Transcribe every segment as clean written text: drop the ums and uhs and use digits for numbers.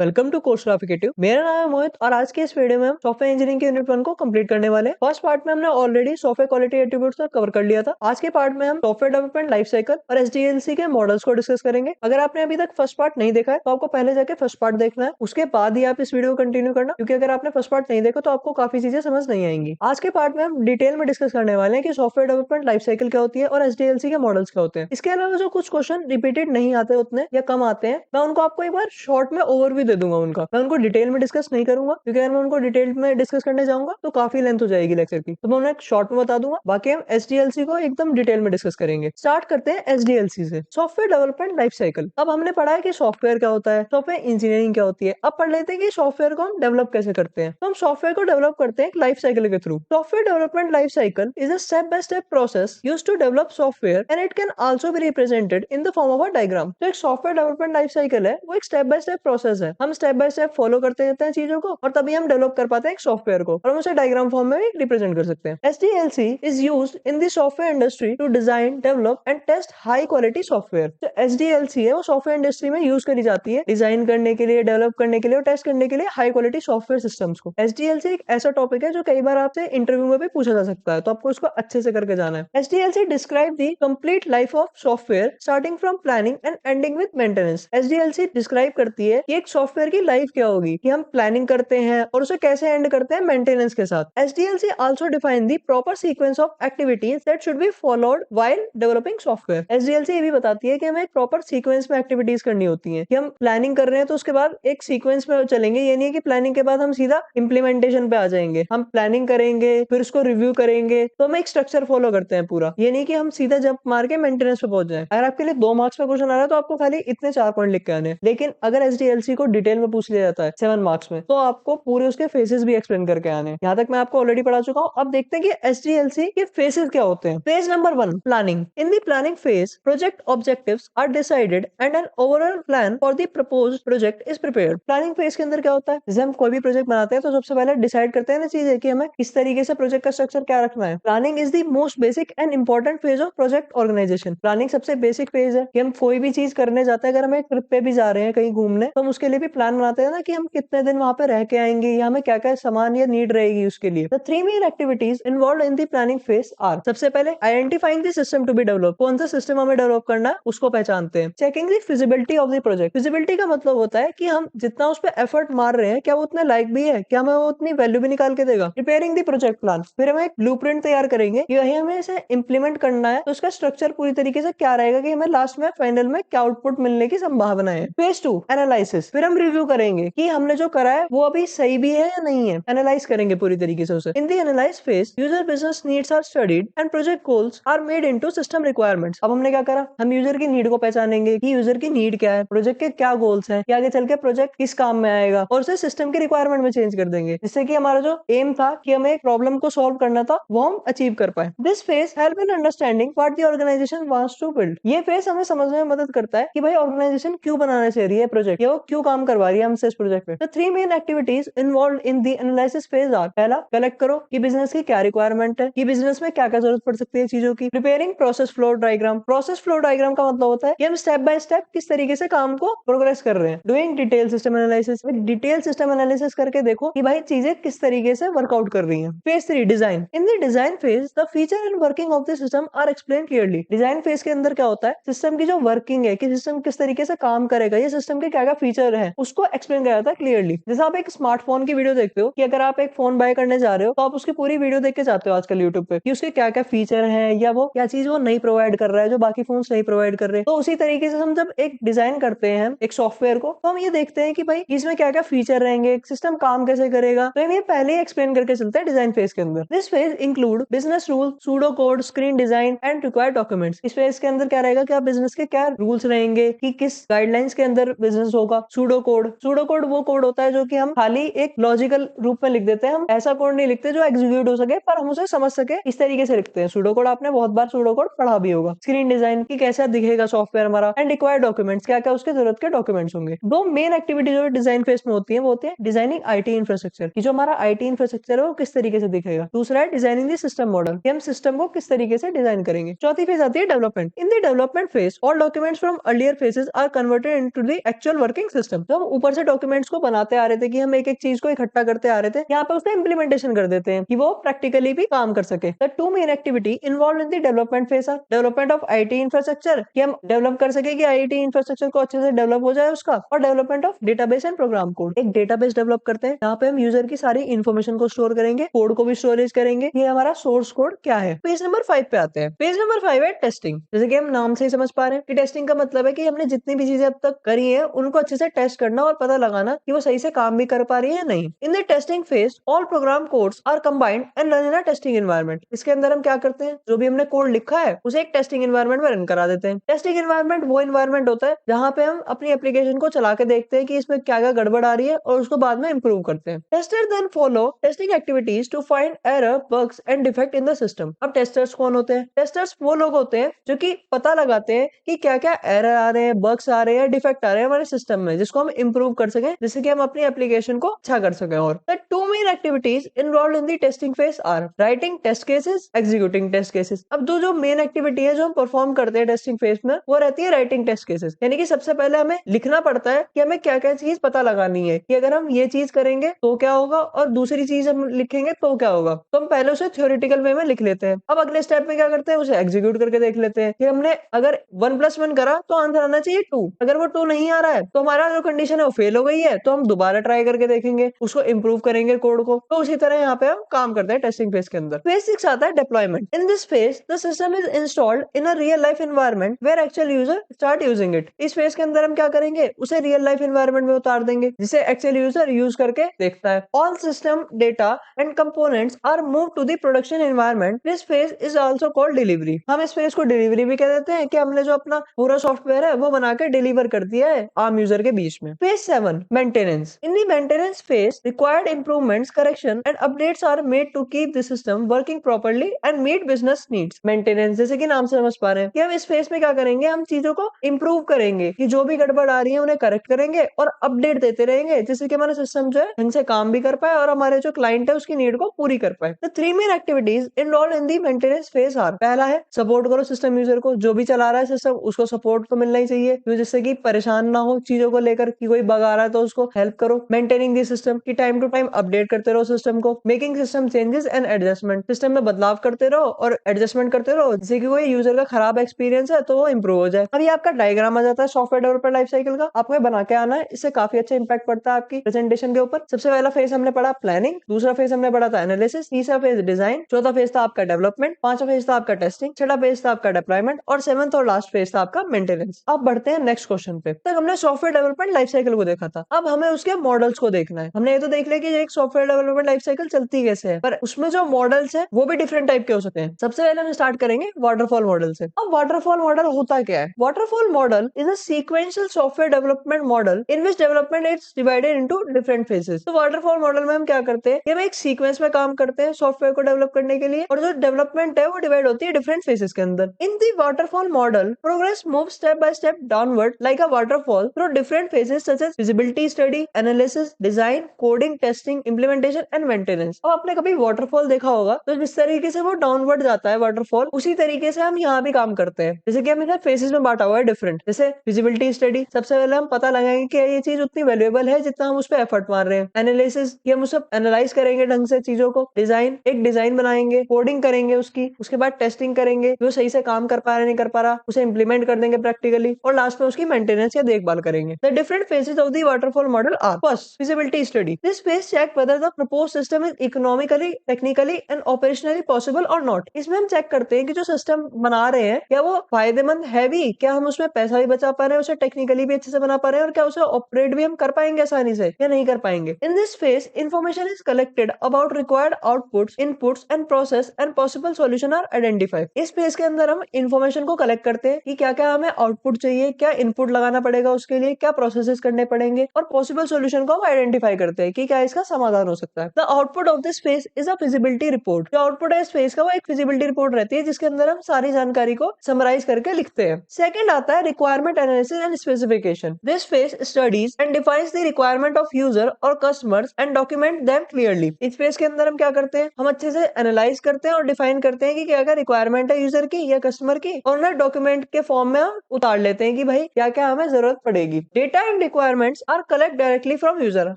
Welcome to course ग्राफिकेटिव। मेरा नाम है मोहित और आज के इस वीडियो में हम सॉफ्टवेयर इंजीनियरिंग के यूनिट 1 को कंप्लीट करने वाले हैं। फर्स्ट पार्ट में हमने ऑलरेडी सॉफ्टवेयर क्वालिटी एट्रीब्यूट्स को कवर कर लिया था। आज के पार्ट में हम सॉफ्टवेयर डेवलपमेंट लाइफ साइकिल और एसडीएलसी के मॉडल्स को डिस्कस करेंगे। अगर आपने अभी तक फर्स्ट पार्ट नहीं देखा है तो आपको पहले जाके फर्स्ट पार्ट देखना है, उसके बाद ही आप इस वीडियो को कंटिन्यू करना, क्योंकि अगर आपने फर्स्ट पार्ट नहीं देखा तो आपको काफी चीजें समझ नहीं आएंगी। आज के पार्ट में हम डिटेल में डिस्कस करने वाले हैं कि सॉफ्टवेयर डेवलपमेंट लाइफ साइकिल क्या होती है और एसडीएलसी के मॉडल्स क्या होते हैं। इसके अलावा जो कुछ क्वेश्चन रिपीटेड नहीं आते उतने या कम आते हैं, मैं उनको आपको एक बार शॉर्ट में ओवरव्यू दे दूंगा उनका। मैं उनको डिटेल में डिस्कस नहीं करूंगा, क्योंकि अगर मैं उनको डिटेल में डिस्कस करने जाऊंगा तो काफी लेंथ हो जाएगी लेक्चर की, तो मैं उन्हें शॉर्ट में बता दूंगा। बाकी हम एसडीएलसी को एकदम डिटेल में डिस्कस करेंगे। स्टार्ट करते हैं एसडीएलसी से, सॉफ्टवेयर डेवलपमेंट लाइफ साइकिल। अब हमने पढ़ा है कि सॉफ्टवेयर क्या होता है, सॉफ्टवेयर इंजीनियरिंग क्या होती है। अब पढ़ लेते हैं कि सॉफ्टवेयर को हम डेवलप कैसे करते हैं। तो हम सॉफ्टवेयर को डेवलप करते हैं लाइफ साइकिल के through. Software development life cycle is a step by step process used to develop software and it can also be represented in the form of a diagram. तो एक software development life cycle है, वो एक step by step process है। हम step by step follow करते रहते हैं चीजों को और तभी हम डेवलप कर पाते हैं एक सॉफ्टवेयर को, और हम उसे डायग्राम फॉर्म में भी रिप्रेजेंट कर सकते हैं। SDLC is used in the software industry to design, develop and test high quality software. जो एसडीएलसी है वो सॉफ्टवेयर इंडस्ट्री में यूज करी जाती है डिजाइन करने के लिए, डेवलप करने के लिए और टेस्ट करने के लिए हाई क्वालिटी सॉफ्टवेयर सिस्टम्स को। एसडीएलसी एक ऐसा टॉपिक है जो कई बार आपसे इंटरव्यू में भी पूछा जा सकता है, तो आपको इसको अच्छे से करके जाना है। SDLC describe the complete life of software starting from planning and ending with maintenance. SDLC describe करती है कि एक सॉफ्टवेयर की लाइफ क्या होगी, कि हम प्लानिंग करते हैं और उसे कैसे एंड करते हैं मेंटेनेंस के साथ। SDLC also define the proper sequence of activities that should be followed while developing software. SDLC ये भी बताती है कि हमें एक प्रॉपर सीक्वेंस में एक्टिविटीज करनी होती है, कि हम प्लानिंग कर रहे हैं तो उसके बाद एक सीक्वेंस में चलेंगे। ये नहीं है कि प्लानिंग के बाद हम सीधा इंप्लीमेंटेशन पे आ जाएंगे। हम प्लानिंग करेंगे, फिर उसको रिव्यू करेंगे, तो हम एक स्ट्रक्चर फॉलो करते हैं पूरा। ये नहीं कि हम सीधा जंप मार के मेंटेनेंस पे पहुंच जाए। अगर आपके लिए 2 मार्क्स में क्वेश्चन आ रहा है तो आपको खाली इतने 4 पॉइंट लिख के आने हैं। लेकिन अगर एसडीएलसी को डिटेल में पूछ लिया जाता है 7 मार्क्स में, तो आपको पूरे उसके फेसेस भी एक्सप्लेन करके आने हैं। यहाँ तक मैं आपको ऑलरेडी पढ़ा चुका हूँ। अब देखते हैं कि एसडीएलसी के फेसेस क्या होते हैं। Phase number 1, planning. In the planning phase project objectives are decided and an overall plan for the proposed project is prepared. Planning phase के अंदर क्या होता है, जैसे हम कोई भी प्रोजेक्ट बनाते हैं तो सबसे पहले डिसाइड करते हैं ना चीजें, कि हमें किस तरीके से प्रोजेक्ट का स्ट्रक्चर क्या रखना है। Planning is the most basic and important phase of project organisation. Planning सबसे बेसिक फेज है कि हम कोई भी चीज करने जाते हैं। अगर हम एक ट्रिप पे भी जा रहे हैं कहीं घूमने, तो हम उसके लिए भी प्लान बनाते हैं ना, कि हम कितने दिन वहां पे रह के आएंगे या हमें क्या क्या सामान या नीड रहेगी उसके लिए। The 3 main activities involved in the planning phase are, सबसे पहले identifying the system to be develop. कौन सा सिस्टम हमें डेवलप करना है उसको पहचानते हैं। Checking the feasibility of the project. Feasibility का मतलब होता है कि हम जितना उस पर एफर्ट मार रहे हैं क्या वो उतने लायक भी है, क्या हमें वो उतनी वैल्यू भी निकाल के देगा। प्रिपेयरिंग द प्रोजेक्ट प्लान, फिर हम एक ब्लूप्रिंट तैयार करेंगे कि वही हमें इसे इंप्लीमेंट करना है, तो उसका स्ट्रक्चर पूरी तरीके से क्या रहेगा, कि हमें लास्ट में फाइनल में क्या आउटपुट मिलने की संभावना है। Phase 2, analysis. फिर हम रिव्यू करेंगे कि हमने जो करा है वो अभी सही भी है या नहीं है। एनालाइज करेंगे पूरी तरीके से उसे। In the analyse phase user business needs are studied and project goals are made into system requirements. अब हमने क्या करा, हम यूजर की नीड को पहचानेंगे कि यूजर की नीड क्या है, प्रोजेक्ट के क्या गोल्स हैं, कि आगे चल के प्रोजेक्ट किस काम में आएगा, और उसे सिस्टम की रिक्वायरमेंट में चेंज कर देंगे, जिससे कि हमारा जो एम था कि हमें एक प्रॉब्लम को सॉल्व करना था वो हम अचीव कर पाए। This phase help in understanding what the organisation wants to build. ये फेज हमें समझने में मदद करता है कि भाई ऑर्गेनाइजेशन क्यों बनाना चाह रही है प्रोजेक्ट, या वो क्यों काम करवा रही है हमसे इस प्रोजेक्ट पे। The 3 main activities involved in the analysis phase are, पहला कलेक्ट करो कि बिजनेस की क्या रिक्वायरमेंट है, कि बिजनेस में क्या क्या जरूरत पड़ सकती है चीजों की। Preparing process flow diagram. Process flow diagram का मतलब होता है कि हम स्टेप बाय स्टेप किस तरीके से काम को प्रोग्रेस कर रहे हैं। Doing detail system analysis. Detail system analysis करके देखो कि भाई चीजें किस तरीके से वर्कआउट कर रही हैं। Phase 3, design. In the design phase the feature and working of the system are explain clearly. Design phase के अंदर क्या होता है, सिस्टम की जो वर्किंग है, कि सिस्टम किस तरीके से काम करेगा, ये सिस्टम के क्या क्या फीचर है, उसको एक्सप्लेन किया जाता है क्लियरली। जैसे आप एक स्मार्टफोन की वीडियो देखते हो, कि अगर आप एक फोन बाय करने जा रहे हो तो आप उसकी पूरी वीडियो देख के जाते हो आजकल यूट्यूब पे, कि उसके क्या क्या फीचर है या वो क्या चीज वो नहीं प्रोवाइड कर रहा है जो बाकी फोन नहीं प्रोवाइड कर रहे। तो उसी तरीके से हम जब एक डिजाइन करते हैं एक सॉफ्टवेयर को, तो हम ये देखते हैं कि भाई इसमें क्या क्या फीचर रहेंगे, सिस्टम काम कैसे करेगा, तो हम ये पहले ही एक्सप्लेन करके चलते हैं डिजाइन फेज के अंदर। This phase include business rule, pseudo code, screen design and required documents. इस फेज के अंदर क्या रहेगा, क्या बिजनेस के क्या रूल्स रहेंगे, कि किस गाइडलाइंस के अंदर बिजनेस होगा। सूडो कोड, सूडो कोड वो कोड होता है जो कि हम खाली एक लॉजिकल रूप में लिख देते हैं। हम ऐसा कोड नहीं लिखते जो एग्जीक्यूट हो सके, पर हम उसे समझ सके इस तरीके से लिखते हैं। सूडो कोड आपने बहुत बार सूडो कोड पढ़ा भी होगा। स्क्रीन डिजाइन, कि कैसा दिखेगा सॉफ्टवेयर हमारा। एंड रिक्वायर्ड डॉक्यूमेंट्स, क्या क्या उसके जरूरत के डॉक्यूमेंट्स होंगे। 2 मेन एक्टिविटी जो डिजाइन फेज में होती है वो होती है डिजाइनिंग आईटी इंफ्रास्ट्रक्चर, कि जो हमारा आईटी इंफ्रास्ट्रक्चर है वो किस तरीके से दिखेगा। दूसरा है डिजाइनिंग द सिस्टम मॉडल, कि हम सिस्टम को किस तरीके से डिजाइन करेंगे। चौथी फेज आती है development. In the development phase all documents from earlier phases are converted into the actual working system. जो हम ऊपर से डॉक्यूमेंट्स को बनाते आ रहे थे कि हम एक एक चीज को इकट्ठा करते आ रहे थे, यहाँ पे उसका इम्प्लीमेंटेशन कर देते हैं कि वो प्रैक्टिकली भी काम कर सके। The two main activity involved in the development phase are development of IT infrastructure, कि हम डेवलप कर सके कि आईटी इंफ्रास्ट्रक्चर को अच्छे से डेवलप हो जाए उसका, और development of database and program code, एक डेटाबेस डेवलप करते हैं जहाँ पे हम यूजर की सारी इन्फॉर्मेशन को स्टोर करेंगे, कोड को भी स्टोरेज करेंगे। ये हमारा सोर्स कोड क्या है। पेज नंबर 5 पे आते हैं। पेज नंबर 5 है टेस्टिंग। जैसे कि हम नाम से ही समझ पा रहे हैं कि टेस्टिंग का मतलब है कि हमने जितनी भी चीजें अब तक करी है उनको अच्छे से टेस्ट करना और पता लगाना कि वो सही से काम भी कर पा रही है या नहीं। In the testing phase all program codes are combined and run in a testing environment. इसके अंदर हम क्या करते हैं, जो भी हमने कोड लिखा है उसे एक टेस्टिंग एनवायरनमेंट में रन करा देते हैं। टेस्टिंग एनवायरनमेंट वो एनवायरनमेंट होता है जहाँ पे हम अपनी एप्लीकेशन को चला के देखते हैं कि इसमें क्या क्या गड़बड़ आ रही है और उसको बाद में इंप्रूव करते हैं। Tester then follow testing activities to find error, bugs and defect in the system. अब टेस्टर्स कौन होते हैं? टेस्टर्स वो लोग होते हैं जो कि पता लगाते हैं कि क्या क्या एरर आ रहे हैं, बग्स आ रहे हैं, डिफेक्ट आ रहे हैं हमारे सिस्टम में, जिसको हम इंप्रूव कर सके, जिससे कि हम अपनी एप्लीकेशन को अच्छा कर सके। और the two main activities involved in the testing phase are writing test cases, executing test cases. अब जो मेन एक्टिविटी है जो हम परफॉर्म करते हैं टेस्टिंग फेज में, वो रहती है राइटिंग टेस्ट केसेस। यानी कि सबसे पहले हमें लिखना पड़ता है कि हमें क्या क्या चीज पता लगानी है, कि अगर हम ये चीज करेंगे तो क्या होगा और दूसरी चीज हम लिखेंगे तो क्या होगा। तो हम पहले उसे थ्योरेटिकल वे में लिख लेते हैं। अब अगले स्टेप में क्या करते हैं, उसे एग्जीक्यूट करके देख लेते हैं कि हमने अगर 1+1 करा तो आंसर आना चाहिए 2। अगर वो 2 नहीं आ रहा है तो हमारा जो कंडीशन है वो फेल हो गई है, तो हम दोबारा ट्राई करके देखेंगे, उसको इंप्रूव करेंगे कोड को। तो उसी तरह यहाँ पे हम काम करते हैं टेस्टिंग फेज के अंदर। फेज 6 आता है deployment. In this phase the system is installed in a real life environment where actual user start using it. इस फेज के अंदर हम क्या करेंगे, उसे रियल लाइफ एनवायरनमेंट में उतार देंगे जिसे एक्चुअल यूजर यूज करके देखता है। All system data and components are move to the production environment. This phase is also called delivery. हम इस फेज को डिलीवरी भी कह देते हैं कि हमने जो अपना पूरा सॉफ्टवेयर है वो बना के डिलीवर कर दिया है आम यूजर के बीच में। Phase 7 maintenance. In the maintenance phase required improvements, correction and updates are made to keep the system working properly and meet business needs. Maintenance जैसे कि नाम से समझ पा रहे हैं कि हम इस फेज में क्या करेंगे, हम चीजों को इंप्रूव करेंगे, कि जो भी गड़बड़ आ रही है उन्हें करेक्ट करेंगे और अपडेट देते रहेंगे, जिससे कि हमारा सिस्टम जो है ढंग से काम भी कर पाए और हमारे जो क्लाइंट है उसकी नीड को पूरी कर पाए। The 3 main activities involved in the maintenance phase are. पहला है सपोर्ट करो सिस्टम यूजर को, जो भी चला रहा है सिस्टम उसको सपोर्ट तो मिलना ही चाहिए, जिससे कि परेशान ना हो चीजों को लेकर, कि कोई बग आ रहा है तो उसको हेल्प करो। मेंटेनिंग दी सिस्टम, की टाइम टू टाइम अपडेट करते रहो सिस्टम को। Making system changes and adjustment, system में बदलाव करते रहो और एडजस्टमेंट करते रहो, जिससे कि कोई यूजर का खराब एक्सपीरियंस है तो वो इंप्रूव हो जाए। अब ये आपका डायग्राम आ जाता है सॉफ्टवेयर डेवलपर लाइफ साइकिल का, आपको बना के आना है, इससे काफी अच्छा इंपैक्ट पड़ता है आपकी प्रेजेंटेशन के ऊपर। सबसे पहला फेज हमने पढ़ा प्लानिंग, दूसरा फेज हमने पढ़ा था एनालिसिस, तीसरा फेज डिजाइन, चौथा फेज था आपका डेवलपमेंट, पांचवा फेज था आपका टेस्टिंग, छठा फेज था आपका डिप्लॉयमेंट और 7th और लास्ट फेज था आपका मेंटेनेंस। अब बढ़ते हैं नेक्स्ट क्वेश्चन पे। तक हमने सॉफ्टवेयर डेवलपमेंट लाइफ साइकिल को देखा था, अब हमें उसके मॉडल्स को देखना है। हमने ये तो देख लिया कि एक सॉफ्टवेयर डेवलपमेंट लाइफ साइकिल चलती कैसे है, पर उसमें जो मॉडल्स है वो भी डिफरेंट टाइप के हो सकते हैं। सबसे पहले हम स्टार्ट करेंगे वाटरफॉल मॉडल से। अब वाटरफॉल मॉडल होता क्या है? Waterfall model is a sequential software development model in which development is divided into different phases. तो वाटरफॉल मॉडल में हम क्या करते हैं, हम एक सीक्वेंस में काम करते हैं सॉफ्टवेयर को डेवलप करने के लिए, और जो डेवलपमेंट है वो डिवाइड होती है डिफरेंट फेजेस के अंदर। In the waterfall model progress move step by step downward like a waterfall through different phases such as feasibility study, analysis, design, coding, testing, implementation and maintenance. अब आपने कभी waterfall देखा होगा, तो जिस तरीके से वो डाउनवर्ड जाता है वाटरफॉल, उसी तरीके से हम यहाँ भी काम करते हैं। जैसे कि हम इसे फेजेस में बांटा हुआ है डिफरेंट। जैसे फिजिबिलिटी स्टडी, सबसे पहले हम पता लगाएंगे कि ये चीज उतनी वैल्यूएबल है जितना हम उस पर एफर्ट मार रहे हैं। एनालिसिस, कि हम उसे एनालाइज करेंगे ढंग से चीजों को। डिजाइन, एक डिजाइन बनाएंगे, कोडिंग करेंगे उसकी, उसके बाद टेस्टिंग करेंगे, जो सही से काम कर पा रहा है नहीं कर पा रहा उसे इंप्लीमेंट कर देंगे प्रैक्टिकली, और लास्ट में उसकी मेंटेनेंस या देखभाल करेंगे। The different phases of the waterfall model are first feasibility study. This phase check whether the proposed system is economically, technically and operationally possible और नॉट। इसमें हम चेक करते हैं कि जो सिस्टम बना रहे हैं क्या वो फायदेमंद है भी, क्या हम उसमें पैसा भी बचा पा रहे हैं, उसे टेक्निकली भी अच्छे से बना पा रहे हैं, और क्या उसे ऑपरेट भी हम कर पाएंगे आसानी से या नहीं कर पाएंगे। In this phase information is collected about required outputs, inputs and process and possible solution are identified. इस फेज के अंदर हम इंफॉर्मेशन को कलेक्ट करते हैं कि क्या क्या हमें आउटपुट चाहिए, क्या इनपुट लगाना पड़ेगा उसके लिए, क्या प्रोसेसेस करने पड़ेंगे, और पॉसिबल सॉल्यूशन को हम आइडेंटिफाई करते हैं कि क्या इसका समाधान हो सकता है। The output of this phase is a feasibility report. जो आउटपुट है इस फेज का वो एक फिजिबिलिटी रिपोर्ट रहती है, जिसके अंदर हम सारी जानकारी को समराइज करके लिखते हैं। सेकंड आता है requirement analysis and specification. This phase studies and defines the requirement of user और customers and document them clearly. इस फेज के अंदर हम क्या करते हैं, हम अच्छे से एनालाइज करते हैं और डिफाइन करते हैं कि क्या क्या रिक्वायरमेंट है यूजर की या कस्टमर की, और ना डॉक्यूमेंट के फॉर्म में हम उतार लेते हैं कि भाई क्या क्या हमें जरूरत पड़ेगी। Data and following requirements are collect directly from user.